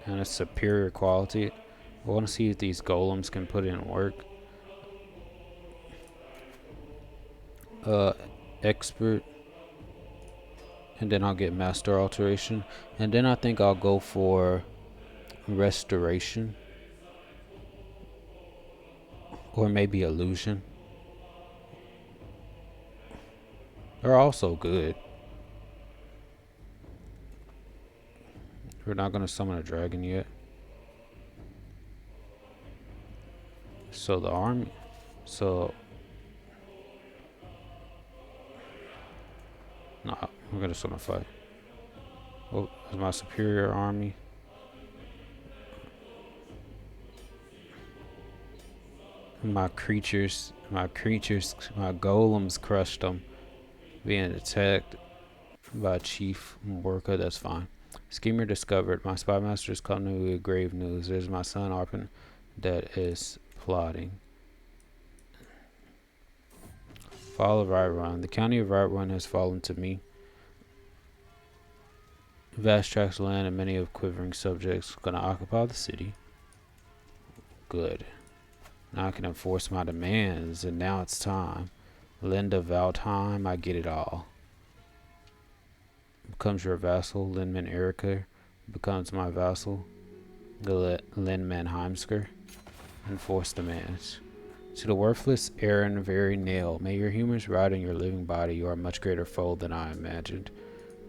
and a superior quality. I want to see if these golems can put in work. Expert, and then I'll get master alteration, and then I think I'll go for restoration or maybe illusion. They're also good. We're not gonna summon a dragon yet. So the army, so nah, we're gonna summon a fight. Oh, is my superior army? My golems crushed them. Being attacked by Chief Worker, that's fine. Schemer discovered. My spy masters come to me with grave news. There's my son Arpin that is plotting. Fall of Right. The county of Right has fallen to me. Vast tracts of land and many of quivering subjects gonna occupy the city. Good. Now I can enforce my demands, and now it's time. Linda Valtheim, I get it all. Becomes your vassal. Linman Erica becomes my vassal. Linman Heimsker. Enforce demands. To the worthless Aaron Varionel, may your humors rot in your living body. You are a much greater foe than I imagined.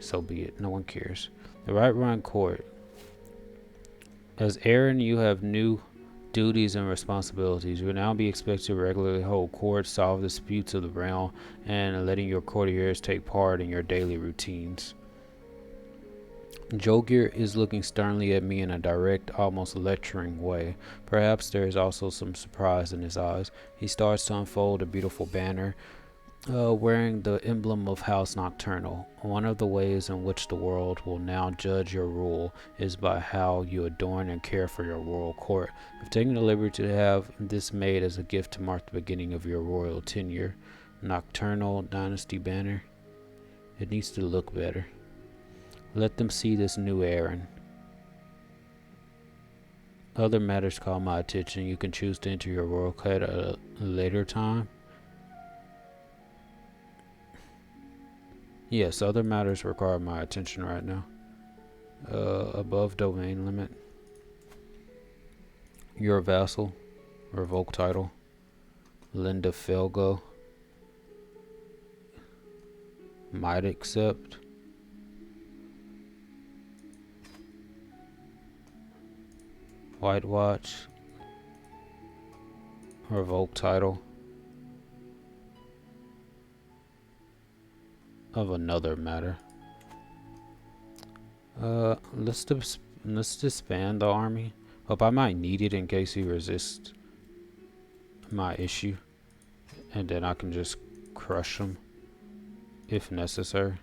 So be it. No one cares. The Right Court. As Aaron, you have new duties and responsibilities. You will now be expected to regularly hold court, solve disputes of the realm, and letting your courtiers take part in your daily routines. Jogir is looking sternly at me in a direct, almost lecturing way. Perhaps there is also some surprise in his eyes. He starts to unfold a beautiful banner, wearing the emblem of House Nocturnal. One of the ways in which the world will now judge your rule is by how you adorn and care for your royal court. I've taken the liberty to have this made as a gift to mark the beginning of your royal tenure. Nocturnal Dynasty banner. It needs to look better. Let them see this new Aaron. Other matters call my attention. You can choose to enter your royal court at a later time. Yes, other matters require my attention right now. Above domain limit. You're a vassal. Revoke title. Linda Felgo. Might accept. White Watch. Revoke title. Of another matter. Let's disband the army. Hope I might need it in case he resists my issue, and then I can just crush him if necessary.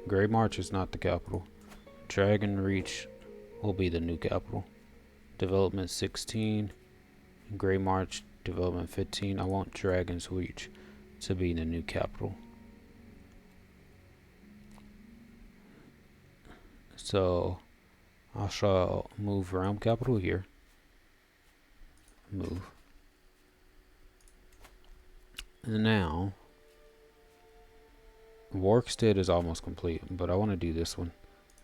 Grey March is not the capital. Dragon Reach will be the new capital. Development 16. Grey March development 15. I want Dragon's Reach to be the new capital. So I shall move realm capital here. Move. And now Warkstead is almost complete, but I want to do this one.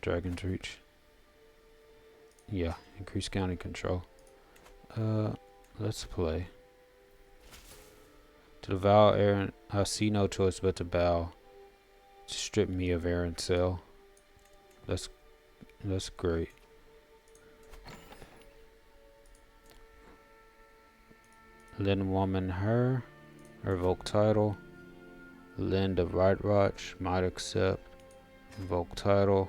Dragon's Reach. Yeah, increase county control. Let's play. To the vow, Aaron, I see no choice but to bow. Strip me of Aaron's cell. That's great. Lend woman her. Revoke title. Lend of right watch. Might accept. Revoke title.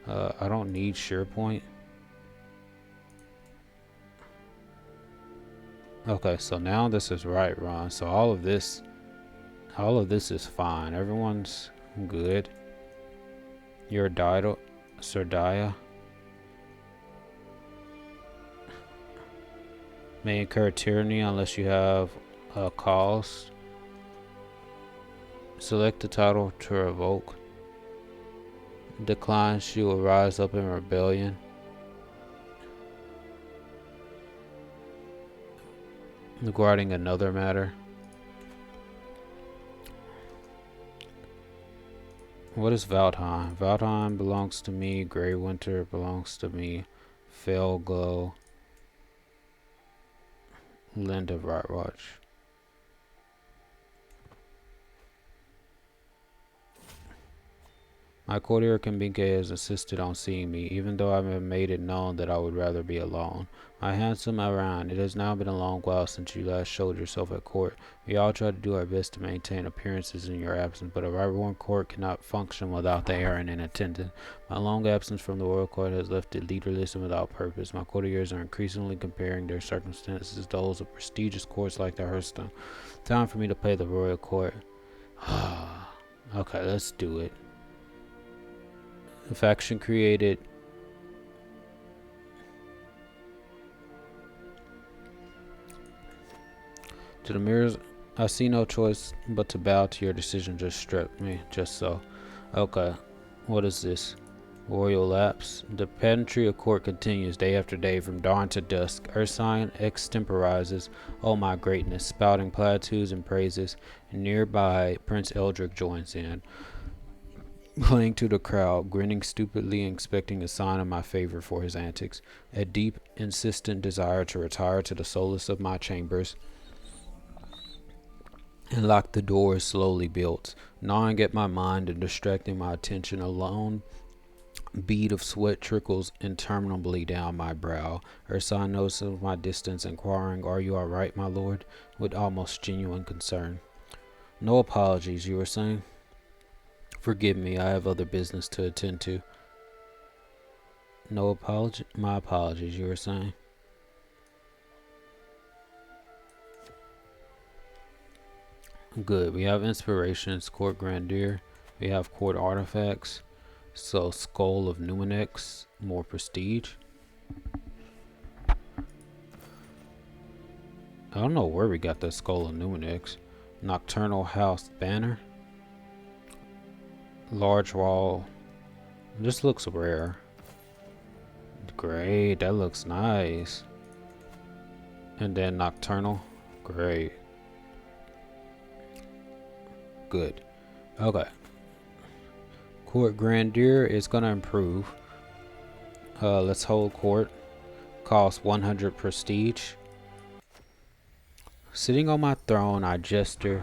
I don't need SharePoint. Okay, so now this is right run. So all of this is fine. Everyone's good. You're Dido, Serdaya. May incur tyranny unless you have a cause. Select the title to revoke. Decline, she will rise up in rebellion. Regarding another matter. What is Valdheim? Valdheim belongs to me. Grey Winter belongs to me. Felglow. Lend of Right Watch. My courtier Kambinke has insisted on seeing me, even though I have made it known that I would rather be alone. My handsome Iran, it has now been a long while since you last showed yourself at court. We all try to do our best to maintain appearances in your absence, but a right-born court cannot function without the Aaron in attendance. My long absence from the royal court has left it leaderless and without purpose. My courtiers are increasingly comparing their circumstances to those of prestigious courts like the Hearthstone. Time for me to pay the royal court. Okay, let's do it. The faction created. To the mirrors, I see no choice but to bow to your decision. Just struck me, just so. Okay, what is this? Royal lapse. The pedantry of court continues day after day from dawn to dusk. Ursine extemporizes, oh my greatness, spouting platitudes and praises. And nearby, Prince Eldrick joins in, playing to the crowd, grinning stupidly and expecting a sign of my favor for his antics. A deep, insistent desire to retire to the solace of my chambers and lock the doors slowly built, gnawing at my mind and distracting my attention. A lone bead of sweat trickles interminably down my brow. Ursine notices my distance, inquiring, "Are you all right, my lord?" with almost genuine concern. No apologies, you were saying? Forgive me, I have other business to attend to. No apology? My apologies, you were saying? Good. We have inspirations, court grandeur. We have court artifacts. So, Skull of Numenex, more prestige. I don't know where we got that Skull of Numenex. Nocturnal House Banner. Large wall. This looks rare. Great, that looks nice. And then Nocturnal. Great. Good. Okay. Court grandeur is gonna improve. Let's hold court. Cost 100 prestige. Sitting on my throne, I gesture.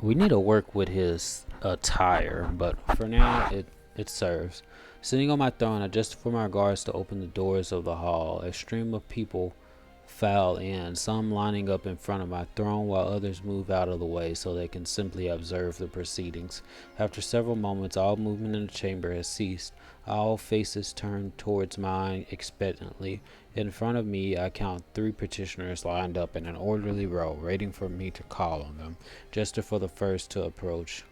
We need to work with his attire, but for now, it serves. Sitting on my throne, I gesture for my guards to open the doors of the hall. A stream of people file in, some lining up in front of my throne while others move out of the way so they can simply observe the proceedings. After several moments, all movement in the chamber has ceased. All faces turn towards mine expectantly. In front of me, I count 3 petitioners lined up in an orderly row, waiting for me to call on them. Gesture for the first to approach.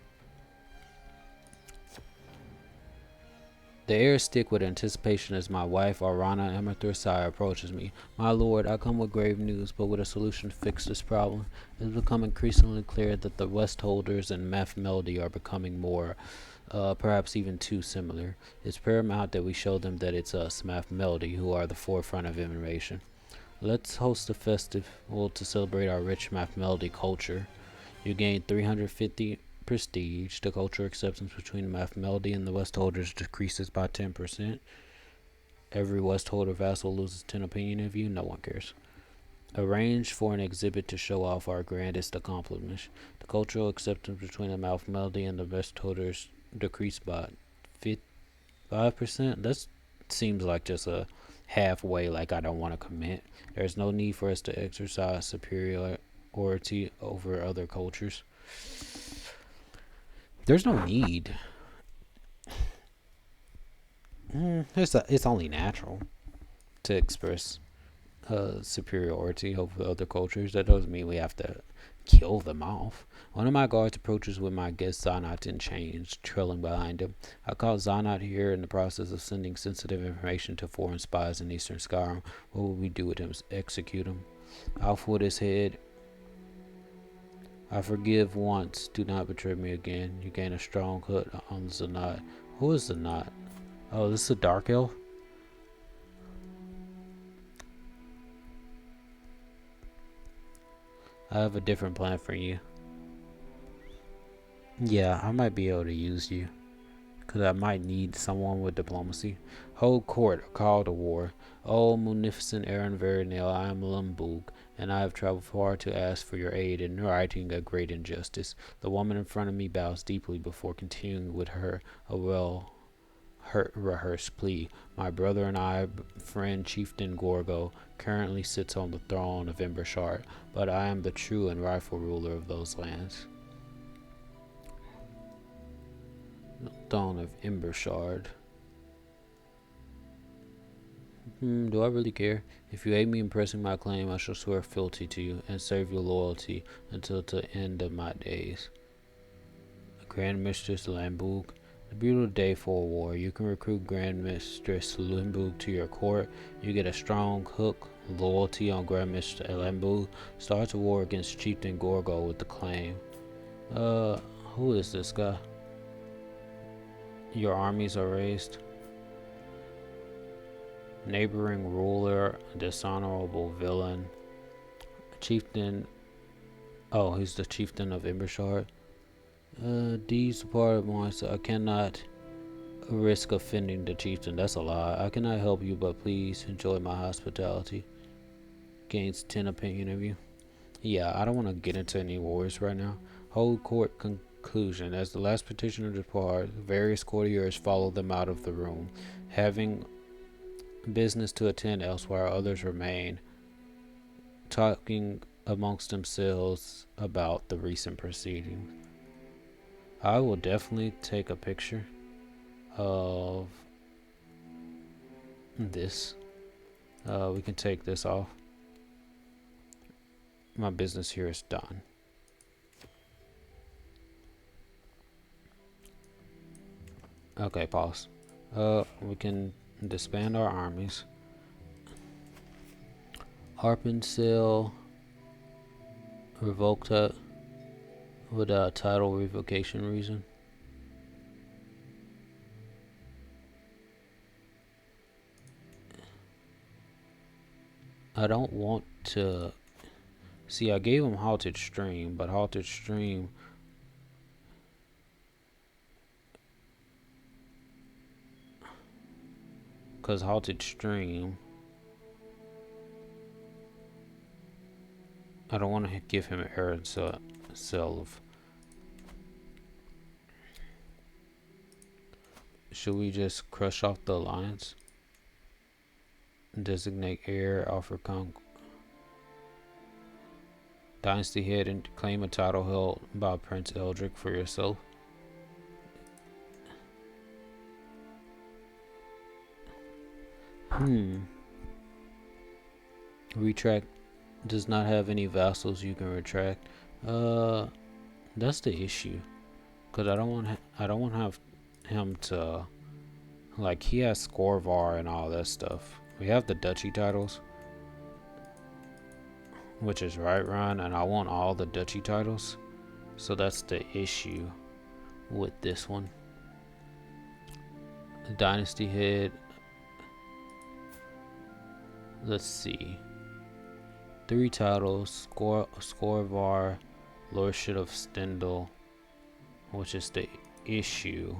The air is thick with anticipation as my wife, Arana Amathursai, approaches me. My lord, I come with grave news, but with a solution to fix this problem. It has become increasingly clear that the Westholders and Math Melody are becoming more, perhaps even too similar. It's paramount that we show them that it's us, Math Melody, who are the forefront of innovation. Let's host a festival to celebrate our rich Math Melody culture. You gain 350 prestige. The cultural acceptance between the Math Melody and the Westholders decreases by 10%. Every Westholder vassal loses 10 opinion of you. No one cares. Arrange for an exhibit to show off our grandest accomplishment. The cultural acceptance between the mouth melody and the best toters decreased by 5%. That seems like just a halfway, like I don't want to commit. There's no need for us to exercise superiority over other cultures. There's no need. It's only natural to express superiority over other cultures. That doesn't mean we have to kill them off. One of my guards approaches with my guest Zonot in chains, trailing behind him. I caught Zonot here in the process of sending sensitive information to foreign spies in Eastern Skyrim. What would we do with him? Execute him? Off with his head. I forgive once. Do not betray me again. You gain a strong hood on Zonot. Who is Zonot? Oh, this is a dark elf? I have a different plan for you. Yeah, I might be able to use you. Because I might need someone with diplomacy. Hold court, or call to war. Oh, munificent Aaron Varionel, I am Lumbug, and I have traveled far to ask for your aid in righting a great injustice. The woman in front of me bows deeply before continuing with her a rehearsed plea. My brother and I, friend Chieftain Gorgo, currently sits on the throne of Embershard, but I am the true and rightful ruler of those lands. Throne of Embershard. Do I really care? If you aid me in pressing my claim, I shall swear fealty to you and serve your loyalty until the end of my days. Grand Mistress Lamboug. A beautiful day for a war. You can recruit Grand Mistress Lamboug to your court. You get a strong hook, loyalty on Grand Mistress Lamboug. Starts a war against Chieftain Gorgo with the claim. Who is this guy? Your armies are raised. Neighboring ruler, dishonorable villain. Chieftain. Oh, he's the chieftain of Embershard. These part of mine, so I cannot risk offending the chieftain. That's a lie. I cannot help you, but please enjoy my hospitality. Gains 10 opinion of you. Yeah, I don't want to get into any wars right now. Hold court conclusion. As the last petitioner departs, various courtiers follow them out of the room. Having business to attend elsewhere, others remain, talking amongst themselves about the recent proceedings. I will definitely take a picture of this. We can take this off. My business here is done. Okay, pause. We can disband our armies. Harpensell revoked that without title revocation reason. I don't want to see. I gave him halted stream, but halted stream because halted stream. I don't want to give him an error cell of. Should we just crush off the alliance? Designate heir, offer dynasty head, and claim a title held by Prince Eldrick for yourself. Retract does not have any vassals you can retract. That's the issue. Cause I don't want to have him to, like, he has Scorvar and all that stuff. We have the duchy titles, which is right, Ron, and I want all the duchy titles. So that's the issue with this one. Dynasty head. Let's see. 3 titles: Scorvar, Lordship of Stendal, which is the issue.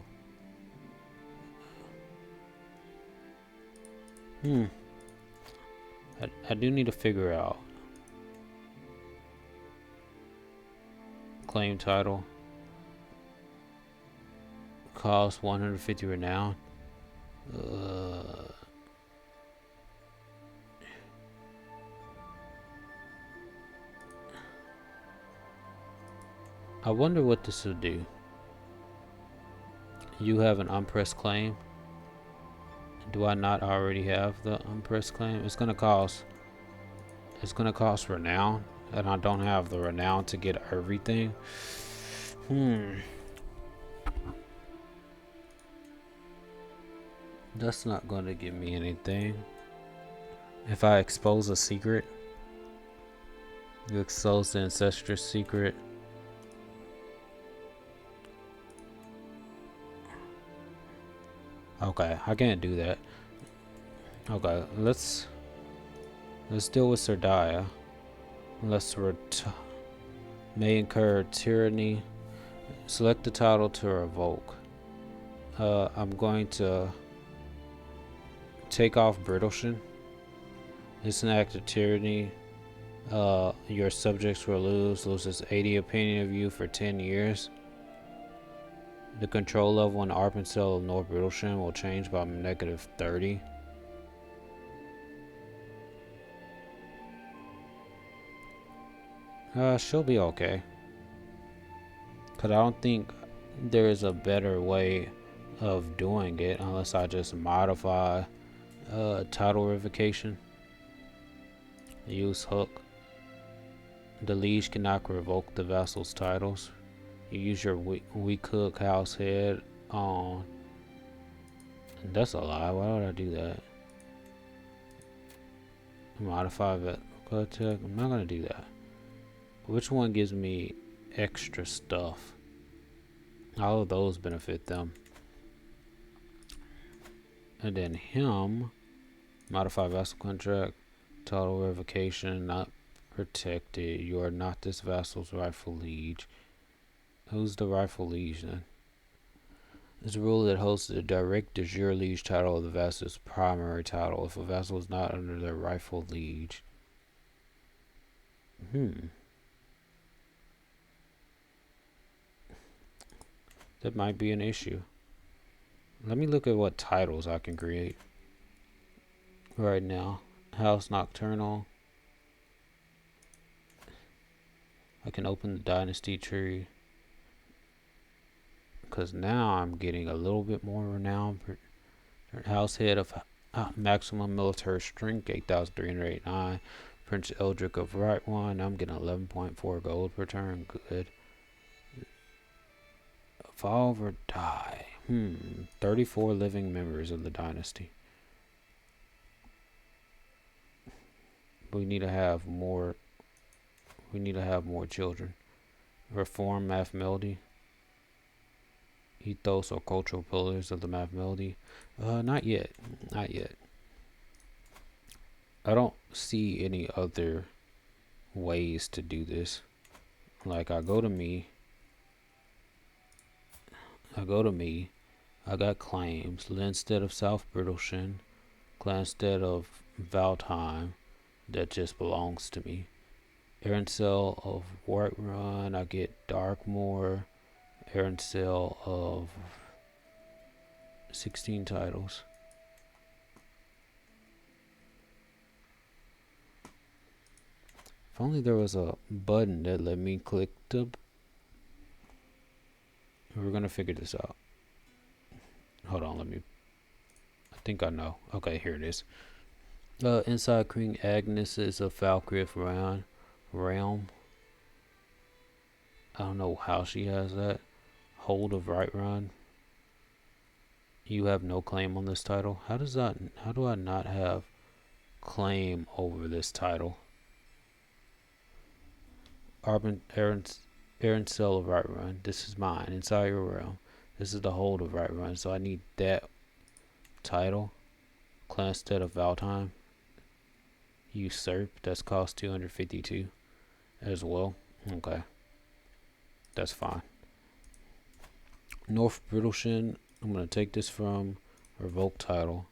I do need to figure out Claim title. Cost 150 renown. I wonder what this will do. You have an unpressed claim. Do I not already have the unpressed claim? It's gonna cost renown, and I don't have the renown to get everything. That's not gonna give me anything. If I expose a secret, you expose the ancestral secret. Okay, I can't do that. Okay, let's deal with Serdaya. May incur tyranny. Select the title to revoke. I'm going to take off Brittleshin. It's an act of tyranny. Your subjects will loses 80 opinion of you for 10 years. The control level in Arpensel of North Brittleshin will change by -30. She'll be okay. Cause I don't think there is a better way of doing it unless I just modify title revocation. Use hook. The liege cannot revoke the vassal's titles. You use your weak hook house head on. That's a lie. Why would I do that? Modify that. I'm not gonna do that. Which one gives me extra stuff? All of those benefit them. And then him, modify vassal contract, total revocation, not protected. You are not this vassal's rightful liege. Who's the rightful liege then? It's a rule that holds the direct de jure liege title of the vassal's primary title if a vassal is not under their rightful liege. That might be an issue. Let me look at what titles I can create right now. House Nocturnal. I can open the dynasty tree. Because now I'm getting a little bit more renown. House head of maximum military strength, 8,389. Prince Eldrick of Right One. I'm getting 11.4 gold per turn. Good. Evolve or die. 34 living members of the dynasty. We need to have more. We need to have more children. Reform math melody. Ethos or cultural pillars of the math melody. Not yet. Not yet. I don't see any other ways to do this. Like I go to me. I got claims. Instead of South Brittleshin. Instead of Valtheim. That just belongs to me. Arancel of Whiterun. I get Darkmoor. Arancel of 16 titles. If only there was a button that let me click the. We're gonna figure this out. Hold on, I think I know. Okay, here it is. Inside Queen Agnes is a Falcriff realm. I don't know how she has that. Hold of Right Run. You have no claim on this title. How do I not have claim over this title? Arancel of Right Run. This is mine. Inside your realm. This is the hold of Right Run. So I need that title. Clanstead of Valtheim. Usurp. That's cost 252 as well. Okay. That's fine. North Brittleshin. I'm going to take this from revoke title.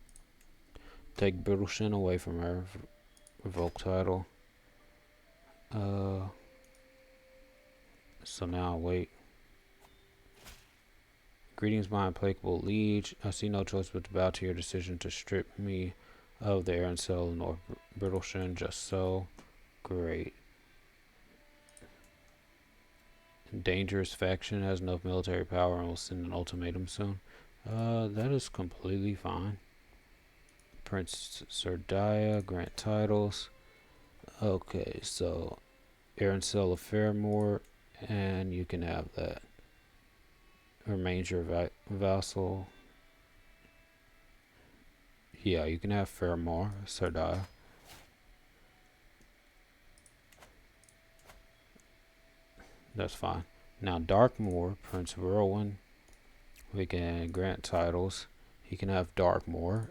Take Brittleshin away from her. Revoke title. So now wait. Greetings, my implacable liege. I see no choice but to bow to your decision to strip me of the Arancel of North Brittleshire. Just so. Great. Dangerous faction has enough military power and will send an ultimatum soon. That is completely fine. Prince Sardaya, grant titles. Okay, so Arancel of Fairmore, and you can have that. Remains your vassal. Yeah, you can have Fairmore, Sardaya. That's fine. Now Darkmoor, Prince Rowan, we can grant titles. He can have Darkmoor,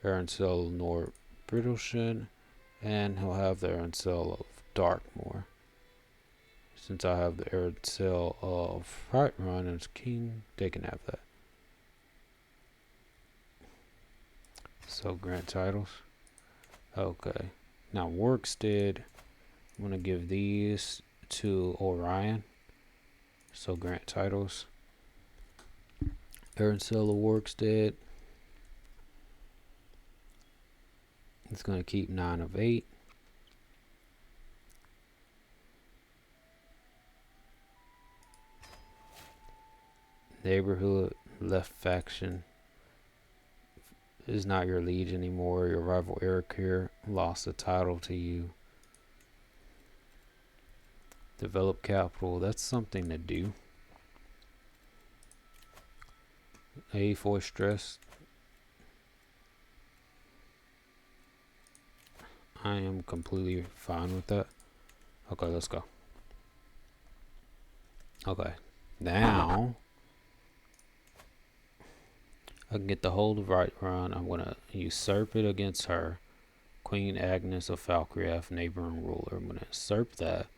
Arancel Nor Brittleshire, and he'll have the Arancel of Darkmoor. Since I have the Arancel of Whiterun as king, they can have that. So grant titles. Okay. Now Workstead, I'm gonna give these to Orion. So grant titles. Arancel of Workstead. It's gonna keep 9 of 8. Neighborhood left faction is not your liege anymore. Your rival Eric here lost the title to you. Develop capital. That's something to do. A for stress. I am completely fine with that. Okay, let's go. Okay. Now I can get the hold of Whiterun. I'm gonna usurp it against her. Queen Agnes of Falkreath, neighboring ruler. I'm gonna usurp that.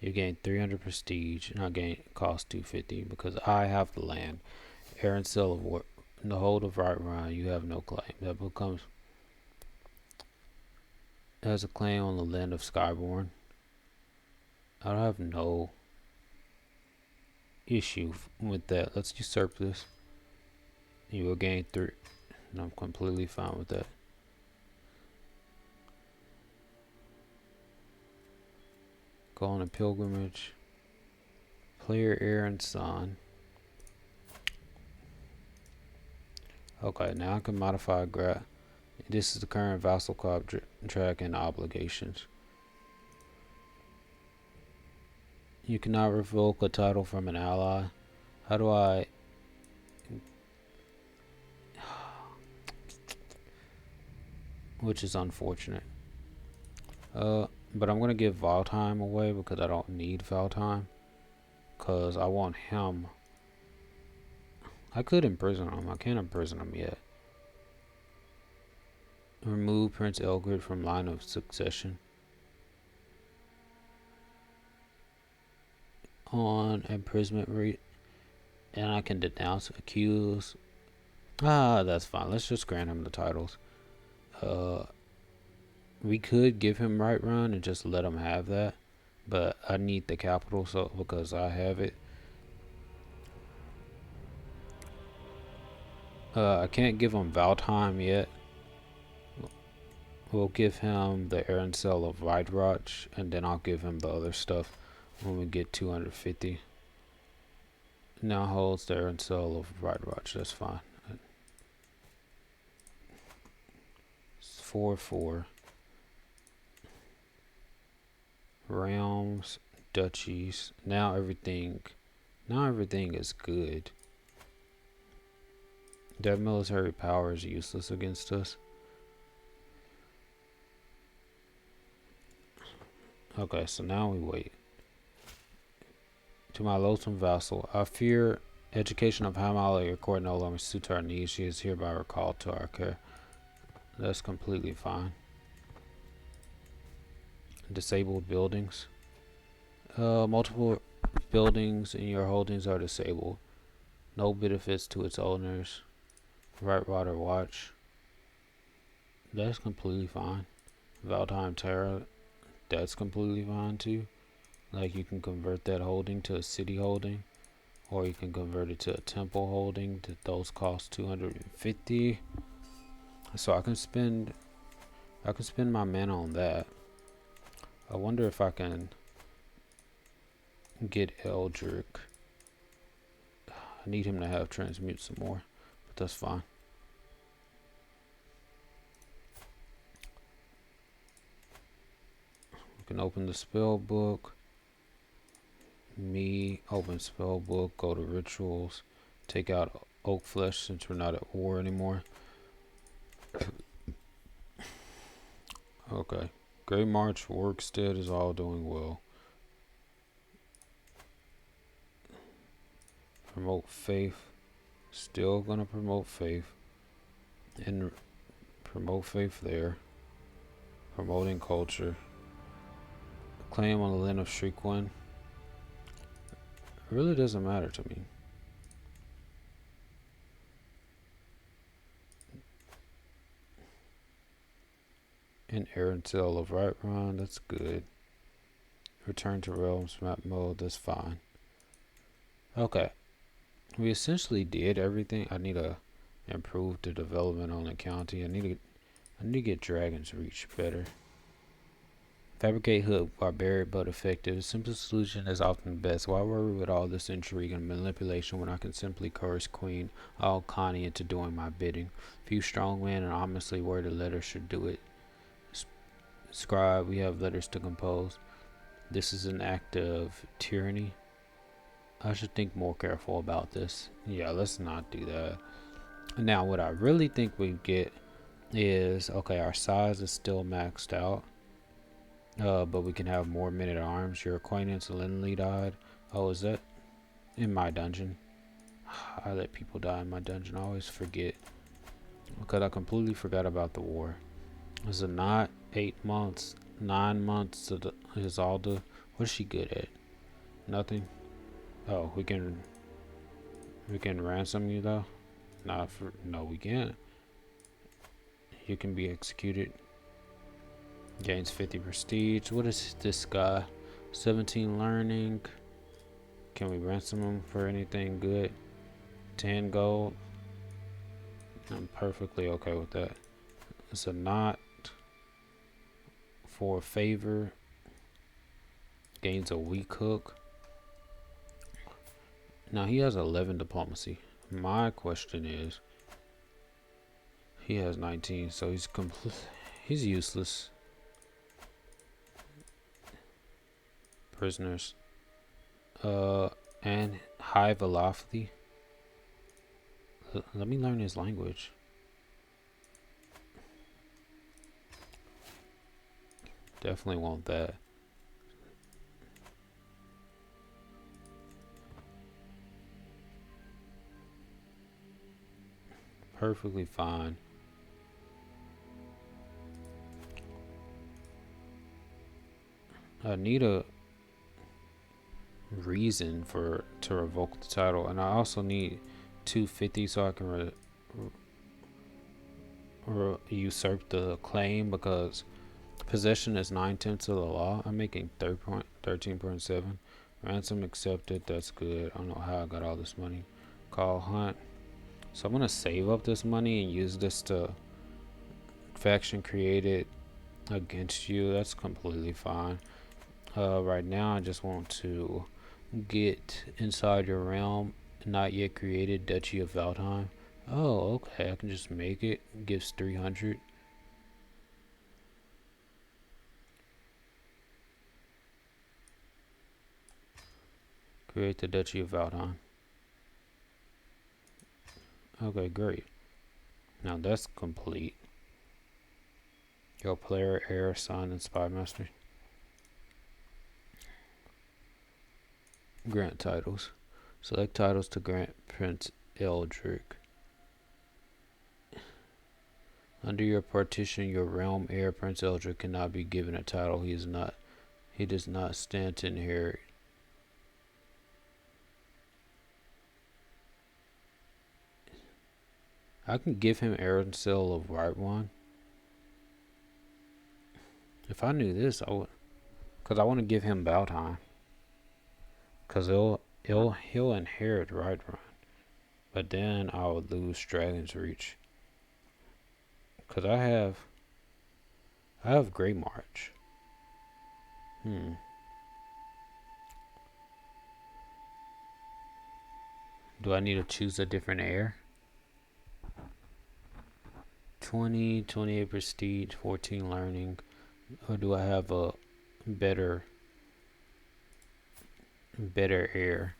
You gain 300 prestige, and I gain cost 250 because I have the land. Arancel of the hold of Whiterun, you have no claim. That becomes has a claim on the land of Skyborn. I don't have no issue with that. Let's usurp this. You will gain 3. And I'm completely fine with that. Go on a pilgrimage. Player Aaron's son. Okay, now I can modify this is the current vassal contract and obligations. You cannot revoke a title from an ally. How do I... Which is unfortunate. But I'm going to give Valtime away because I don't need Valtime. Because I want him. I could imprison him. I can't imprison him yet. Remove Prince Elgrid from line of succession. On imprisonment rate. And I can denounce, accuse. That's fine. Let's just grant him the titles. We could give him Whiterun and just let him have that. But I need the capital because I have it. I can't give him Valtime yet. We'll give him the Arancel of Weidroch, and then I'll give him the other stuff when we get 250. Now holds the Arancel of Weidroch. That's fine. It's 4-4. Realms, duchies. Now everything is good. That military power is useless against us. Okay, so now we wait. To my loathsome vassal, I fear education of Hamala, your court no longer suits our needs. She is hereby recalled to our care. That's completely fine. Disabled buildings. Multiple buildings in your holdings are disabled. No benefits to its owners. Right Water Watch. That's completely fine. Valtime Terra. That's completely fine too. Like you can convert that holding to a city holding, or you can convert it to a temple holding. Those cost 250. So I can spend my mana on that. I wonder if I can get Eldrick. I need him to have transmute some more, but that's fine. We can open the spell book. Open spell book, go to rituals, take out oak flesh since we're not at war anymore. Okay. Great March Workstead is all doing well. Promote faith. Still gonna promote faith. And promote faith there. Promoting culture. Claim on the land of Shriekwin. It really doesn't matter to me. And Arantel of Right Run, that's good. Return to Realms map mode, that's fine. Okay. We essentially did everything. I need to improve the development on the county. I need to get Dragon's Reach better. Fabricate hook, barbaric but effective. The simplest solution is often the best. Why worry with all this intrigue and manipulation when I can simply coerce Queen Al-Khani into doing my bidding? Few strong men and honestly worded letters should do it. Scribe, we have letters to compose. This is an act of tyranny. I should think more careful about this. Yeah, let's not do that. Now, what I really think we get is, okay, our size is still maxed out. But we can have more men at arms. Your acquaintance Lindley died. Oh, is that in my dungeon? I let people die in my dungeon. I always forget. Because I completely forgot about the war. Is it not 8 months? 9 months is all the... What is she good at? Nothing? Oh, we can ransom you though? Not for... No, we can't. You can be executed. Gains 50 prestige. What is this guy? 17 learning. Can we ransom him for anything good? 10 gold. I'm perfectly okay with that. It's a knot for favor. Gains a weak hook. Now he has 11 diplomacy. My question is, he has 19, so he's useless. Prisoners. And high velocity. Let me learn his language. Definitely want that. Perfectly fine. I need a reason to revoke the title, and I also need 250 so I can usurp the claim, because possession is 9/10 of the law. I'm making 13.7. Ransom accepted. That's good. I don't know how I got all this money. Call hunt. So I'm gonna save up this money and use this to faction created against you. That's completely fine. Right now I just want to get inside your realm, not yet created, Duchy of Valdheim. Oh, okay, I can just make it. Gives 300. Create the Duchy of Valdheim. Okay, great. Now that's complete. Your player, heir, son, and spy master. Grant titles. Select titles to grant Prince Eldrick. Under your partition, your realm heir, Prince Eldrick, cannot be given a title he does not stand to inherit. I can give him Arancel of Right One. If I knew this, I would, because I want to give him Valdheim. Cause he'll inherit Right Run, but then I would lose Dragon's Reach. Cause I have Grey March. Hmm. Do I need to choose a different heir? 20, 28 prestige, 14 learning, or do I have a better heir?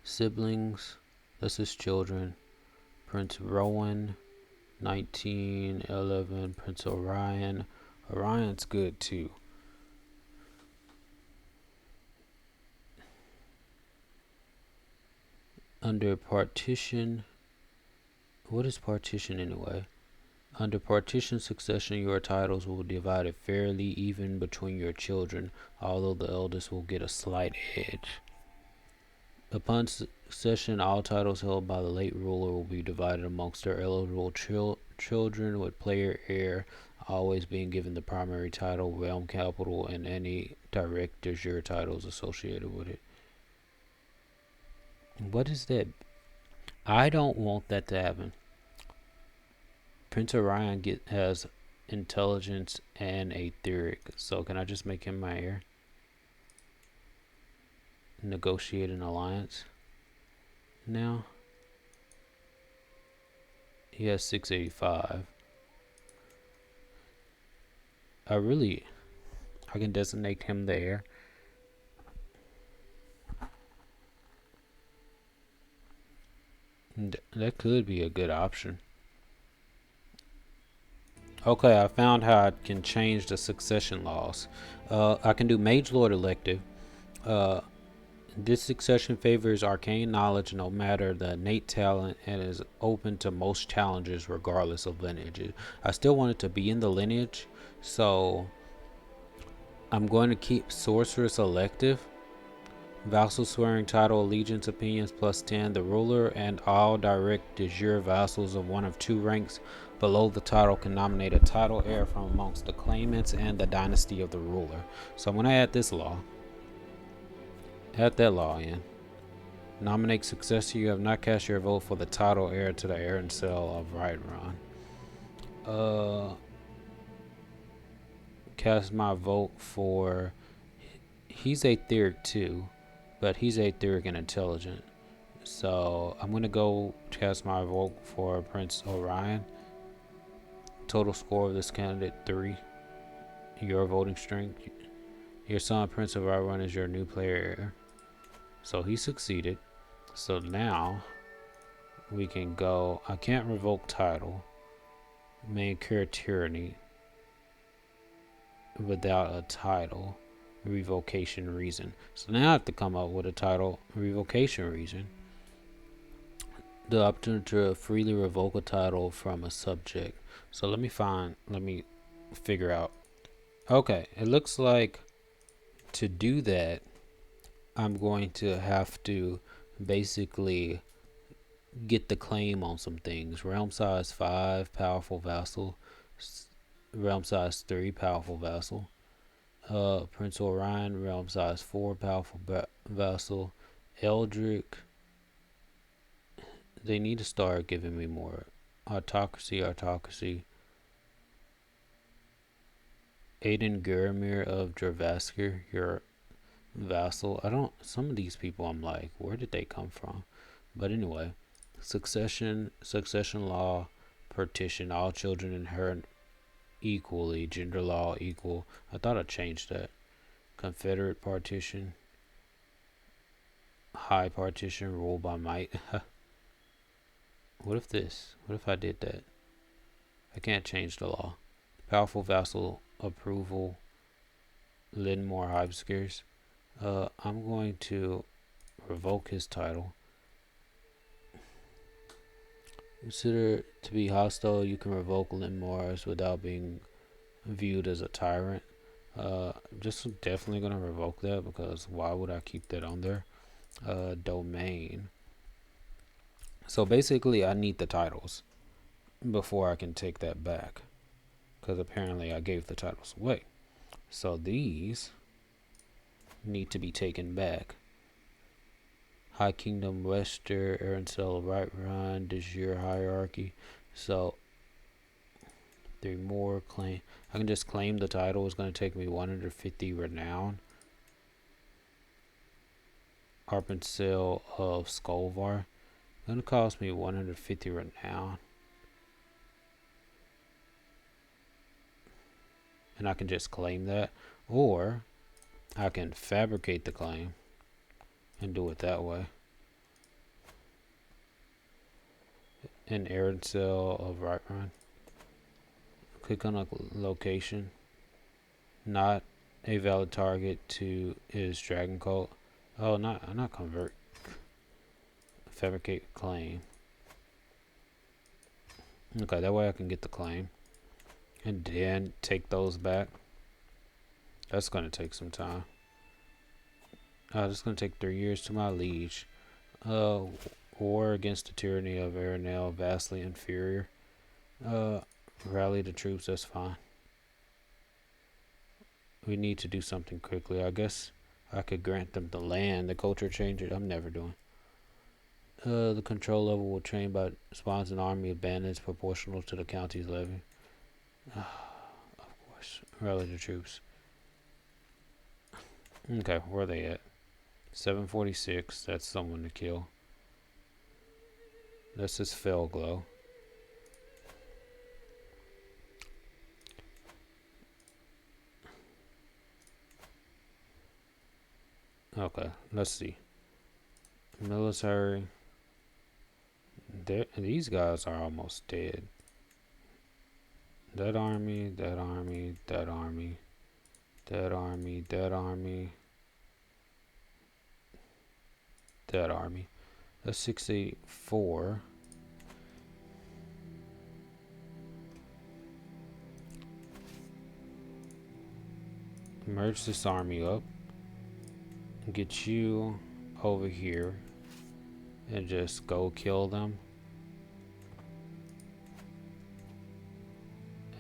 Siblings. This is children. Prince Rowan, 1911. Prince Orion. Orion's good too. Under partition. What is partition anyway? Under partition succession, your titles will be divided fairly even between your children, although the eldest will get a slight edge. Upon succession, all titles held by the late ruler will be divided amongst their eligible children, with player heir always being given the primary title, realm capital, and any direct de jure titles associated with it. What is that? I don't want that to happen. Prince Orion has intelligence and aetheric, so can I just make him my heir? Negotiate an alliance. Now he has 685. I can designate him the heir. That could be a good option. Okay, I found how I can change the succession laws. I can do Mage Lord elective. This succession favors arcane knowledge no matter the innate talent and is open to most challenges regardless of lineage. I still want it to be in the lineage, so I'm going to keep Sorceress elective. Vassal swearing title allegiance opinions +10. The ruler and all direct de jure vassals of one of two ranks below the title can nominate a title heir from amongst the claimants and the dynasty of the ruler. So I'm going to add this law. Add that law in. Nominate successor. You have not cast your vote for the title heir to the heir and cell of Right Run. Cast my vote for. He's aetheric too, but he's aetheric and intelligent. So I'm gonna go cast my vote for Prince Orion. Total score of this candidate 3. Your voting strength. Your son Prince of Right Run is your new player heir. So he succeeded. So now we can go. I can't revoke title. May incur tyranny without a title revocation reason. So now I have to come up with a title revocation reason. The opportunity to freely revoke a title from a subject. So let me figure out. Okay, it looks like to do that, I'm going to have to basically get the claim on some things. Realm size 5, powerful vassal. Realm size 3, powerful vassal. Prince Orion, realm size 4, powerful vassal. Eldrick. They need to start giving me more. Autocracy. Aiden Guramir of Dravaskir, your vassal. Some of these people I'm like, where did they come from? But anyway, succession law, partition, all children inherit equally, gender law equal. I thought I changed that. Confederate partition, high partition, rule by might. What if I did that? I can't change the law. Powerful vassal approval, Linmore Hibeskers. I'm going to revoke his title. Consider to be hostile, you can revoke Linmore's without being viewed as a tyrant. Just definitely gonna revoke that because why would I keep that on there? Domain. So basically I need the titles before I can take that back, because apparently I gave the titles away. So these need to be taken back. High Kingdom, Wester, Arancel, Right Run, De Jure hierarchy. So 3 more claim. I can just claim the title. It's going to take me 150 renown. Arpencil of Skolvar. Going to cost me 150 renown. And I can just claim that. Or I can fabricate the claim and do it that way. An Arancel of Right Run. Click on a location. Not a valid target to is Dragon Cult. Oh, not convert. Fabricate claim. Okay, that way I can get the claim. And then take those back. That's going to take some time. That's going to take 3 years to my liege. War against the tyranny of Varionel, vastly inferior. Rally the troops, that's fine. We need to do something quickly. I guess I could grant them the land. The culture changes. I'm never doing. The control level will change by spawns an army of bandits proportional to the county's levy. Of course. Rally the troops. Okay, where are they at? 746. That's someone to kill. That's his fell glow. Okay, let's see. Military. These guys are almost dead. That army, that army, that army, that army, that army, that army. That's 684. Merge this army up. Get you over here and just go kill them.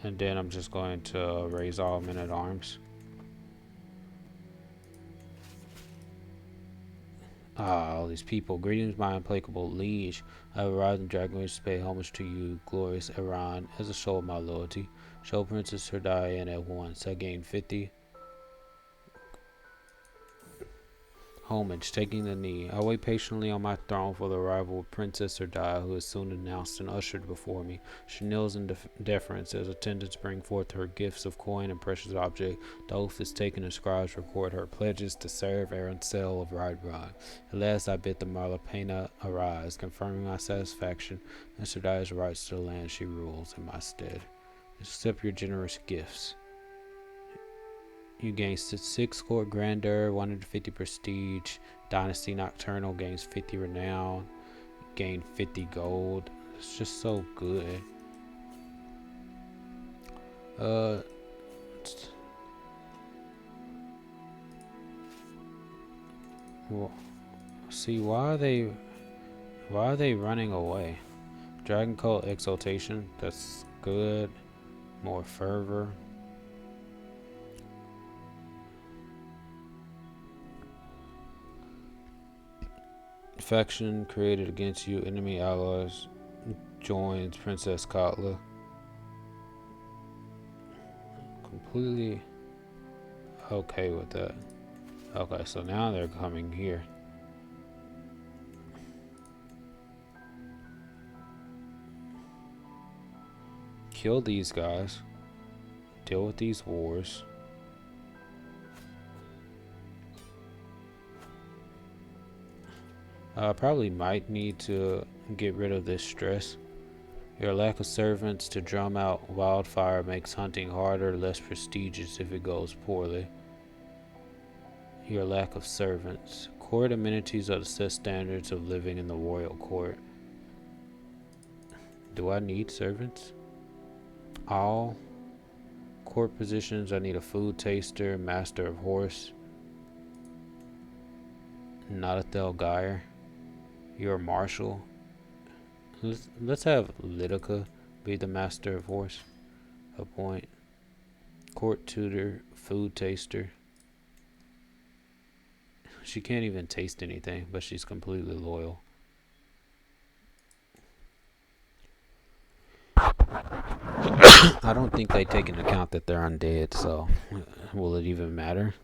And then I'm just going to raise all men at arms. All these people. Greetings, my implacable liege. I have arrived in Dragonwish to pay homage to you, glorious Iran, as a show of my loyalty. Show Princess Her Diane at once. I gained 50. Homage, taking the knee. I wait patiently on my throne for the arrival of Princess Erdaya, who is soon announced and ushered before me. She kneels in deference as attendants bring forth her gifts of coin and precious object. The oath is taken and scribes record her pledges to serve Arancel of Ride. At last I bid the Marlapena arise, confirming my satisfaction and Serdaya's rights to the land she rules in my stead. Accept your generous gifts. You gain 6 court grandeur, 150 prestige. Dynasty Nocturnal gains 50 renown. Gain 50 gold. It's just so good. Well, see, why are they running away? Dragon Cult Exaltation, that's good. More fervor. Faction created against you, enemy allies joins Princess Katla. Completely okay with that. Okay, so now they're coming here. Kill these guys. Deal with these wars. I probably might need to get rid of this stress. Your lack of servants to drum out wildfire makes hunting harder, less prestigious if it goes poorly. Your lack of servants. Court amenities are the set standards of living in the royal court. Do I need servants? All court positions, I need a food taster, master of horse. Not a Thelgeir. You're a marshal. Let's have Lidica be the master of horse. Appoint court tutor, food taster. She can't even taste anything, but she's completely loyal. I don't think they take into account that they're undead, so will it even matter?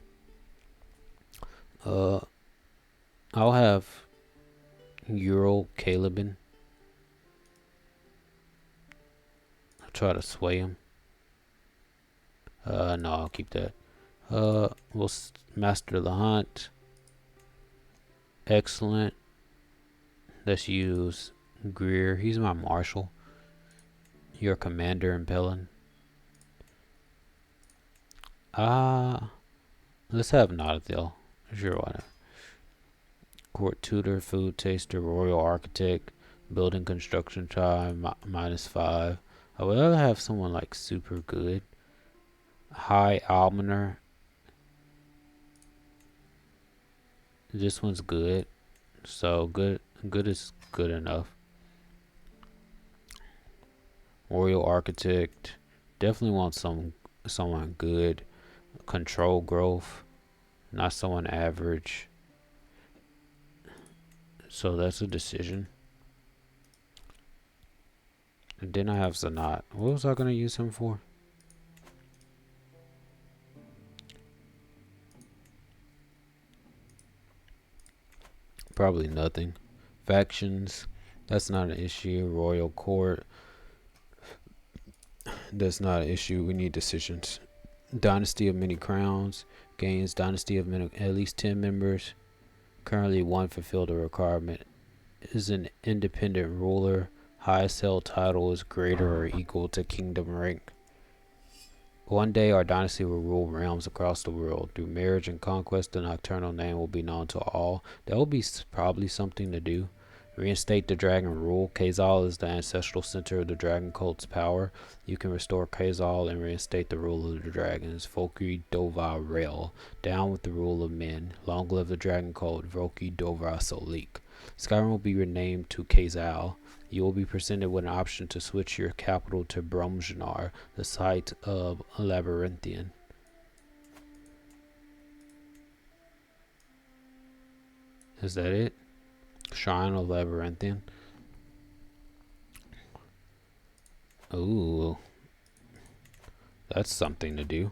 Uh, I'll have Ural Calebin. I'll try to sway him. No, I'll keep that. We'll master the hunt. Excellent. Let's use Greer. He's my marshal. Your commander in Pelin. Let's have Notadale. Sure, why not? Court tutor, food taster, royal architect, building construction time -5. I would rather have someone like super good. High almoner. This one's good. So good is good enough. Royal architect. Definitely want someone good. Control growth. Not someone average. So that's a decision. And then I have Zanat. What was I gonna use him for? Probably nothing. Factions. That's not an issue. Royal court. That's not an issue. We need decisions. Dynasty of Many Crowns. Gains Dynasty of at least 10 members. Currently one fulfilled a requirement. Is an independent ruler. Highest held title is greater or equal to kingdom rank. One day our dynasty will rule realms across the world. Through marriage and conquest, the nocturnal name will be known to all. That will be probably something to do. Reinstate the dragon rule. Kazal is the ancestral center of the dragon cult's power. You can restore Kazal and reinstate the rule of the dragons. Volki Dova Rel. Down with the rule of men. Long live the dragon cult. Volki Dova Solik. Skyrim will be renamed to Kazal. You will be presented with an option to switch your capital to Bromjanar, the site of Labyrinthian. Is that it? Shrine of Labyrinthian. Ooh. That's something to do.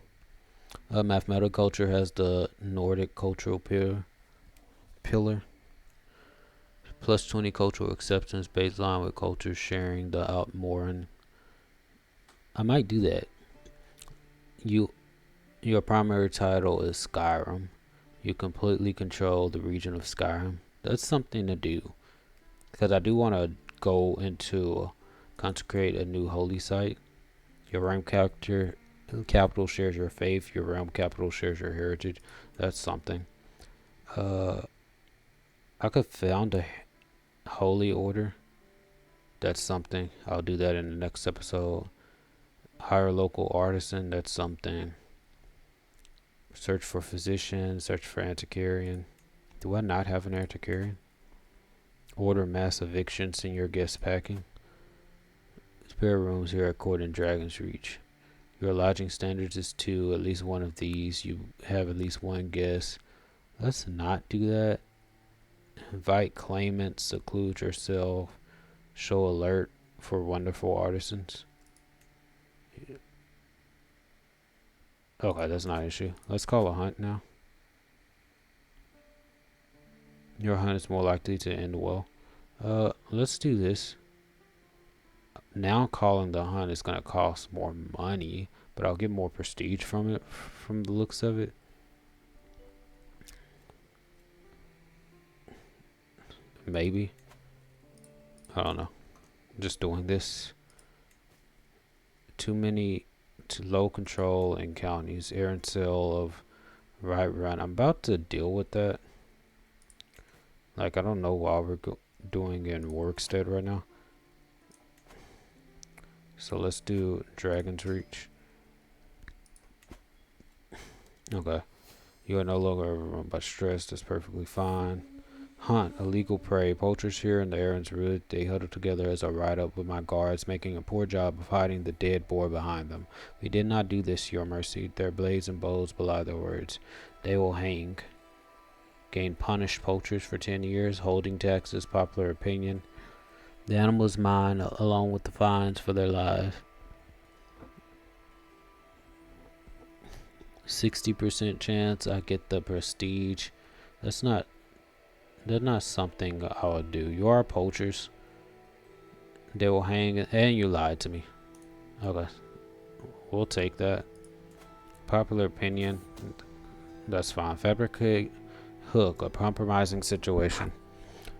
Mathematical culture has the Nordic cultural pillar. Plus 20 cultural acceptance baseline with culture sharing the Outmoran. I might do that. Your primary title is Skyrim. You completely control the region of Skyrim. That's something to do. Because I do want to go into consecrate a new holy site. Your realm capital shares your faith. Your realm capital shares your heritage. That's something. I could found a holy order. That's something. I'll do that in the next episode. Hire local artisan. That's something. Search for physician. Search for antiquarian. Do I not have an antiquarian? Order mass eviction. Senior guest packing. Spare rooms here at Court in Dragon's Reach. Your lodging standards is 2. At least one of these. You have at least one guest. Let's not do that. Invite claimants. Seclude yourself. Show alert for wonderful artisans. Okay, that's not an issue. Let's call a hunt now. Your hunt is more likely to end well. Let's do this. Now calling the hunt is going to cost more money, but I'll get more prestige from it, from the looks of it. Maybe. I don't know. Just doing this. Too low control in counties. Aaron Sale of Right Run. I'm about to deal with that. Like, I don't know why we're doing in Workstead right now. So let's do Dragon's Reach. Okay. You are no longer overrun by stress. That's perfectly fine. Hunt, illegal prey. Poachers here in the Aaron's Wood. They huddle together as I ride up with my guards, making a poor job of hiding the dead boar behind them. We did not do this, your mercy. Their blades and bows belie their words. They will hang. Gain punished poachers for 10 years. Holding taxes, popular opinion. The animal is mine along with the fines for their lives. 60% chance I get the prestige. That's not something I would do. You are poachers. They will hang, and you lied to me. Okay, we'll take that. Popular opinion. That's fine. Fabricate hook, a compromising situation.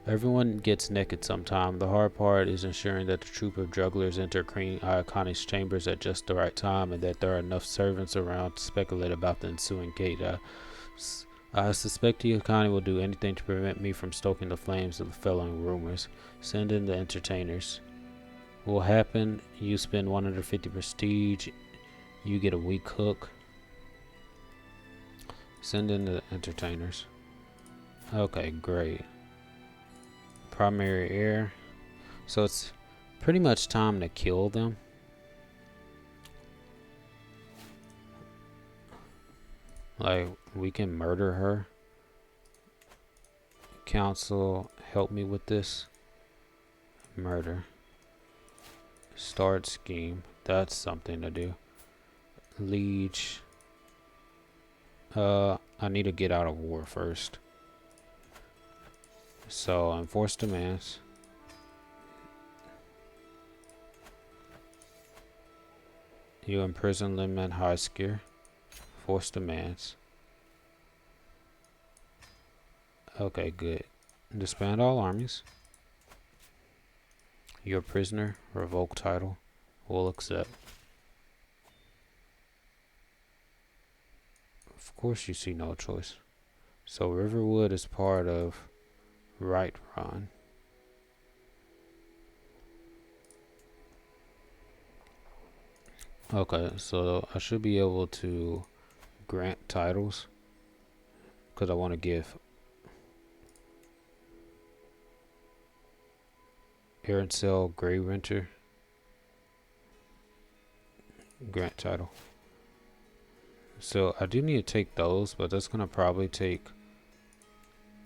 Everyone gets naked sometime. The hard part is ensuring that the troop of jugglers enter Queen Connie's chambers at just the right time, and that there are enough servants around to speculate about the ensuing chaos. I suspect Connie will do anything to prevent me from stoking the flames of the following rumors. Send in the entertainers. What will happen? You spend 150 prestige. You get a weak hook. Send in the entertainers. Okay, great. Primary heir. So it's pretty much time to kill them. Like, we can murder her. Council, help me with this. Murder. Start scheme. That's something to do. Liege. I need to get out of war first. So, enforce demands. You imprison them at high scare. Force demands. Okay, good. Disband all armies. You're a prisoner. Revoke title. We'll accept. Of course you see no choice. So Riverwood is part of Right Run. Okay, so I should be able to grant titles because I want to give Arancel Grey Renter grant title. So I do need to take those, but that's gonna probably take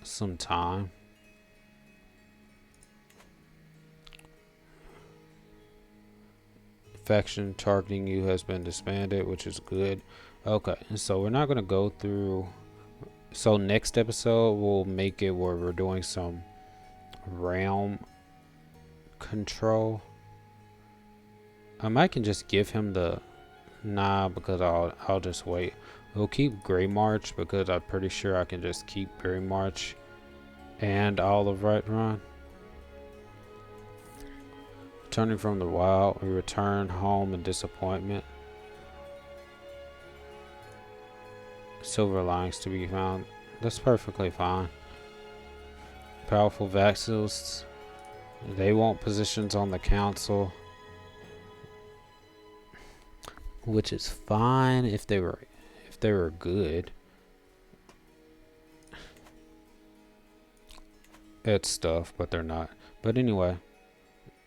some time. Faction targeting you has been disbanded, which is good. Okay, so we're not gonna go through. So next episode we'll make it where we're doing some realm control. I might can just give him the because I'll just wait. We'll keep Grey March because I'm pretty sure I can just keep Grey March and all of Right Run. Returning from the wild, we return home in disappointment. Silver linings to be found. That's perfectly fine. Powerful vassals. They want positions on the council, which is fine if they were good at stuff, but they're not. But anyway,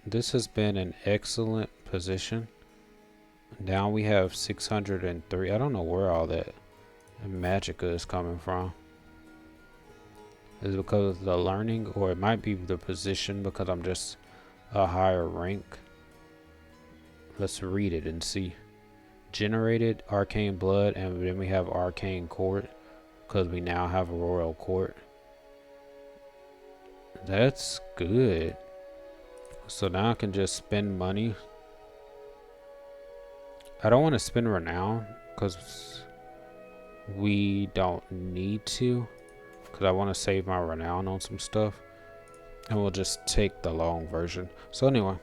this has been an excellent position. Now we have 603. I don't know where all that magicka is coming from. Is it because of the learning, or it might be the position because I'm just a higher rank? Let's read it and see. Generated arcane blood, and then we have arcane court because we now have a royal court. That's good. So now I can just spend money. I don't want to spend renown because we don't need to, because I want to save my renown on some stuff, and we'll just take the long version. So anyway,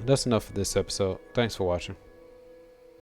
that's enough for this episode. Thanks for watching.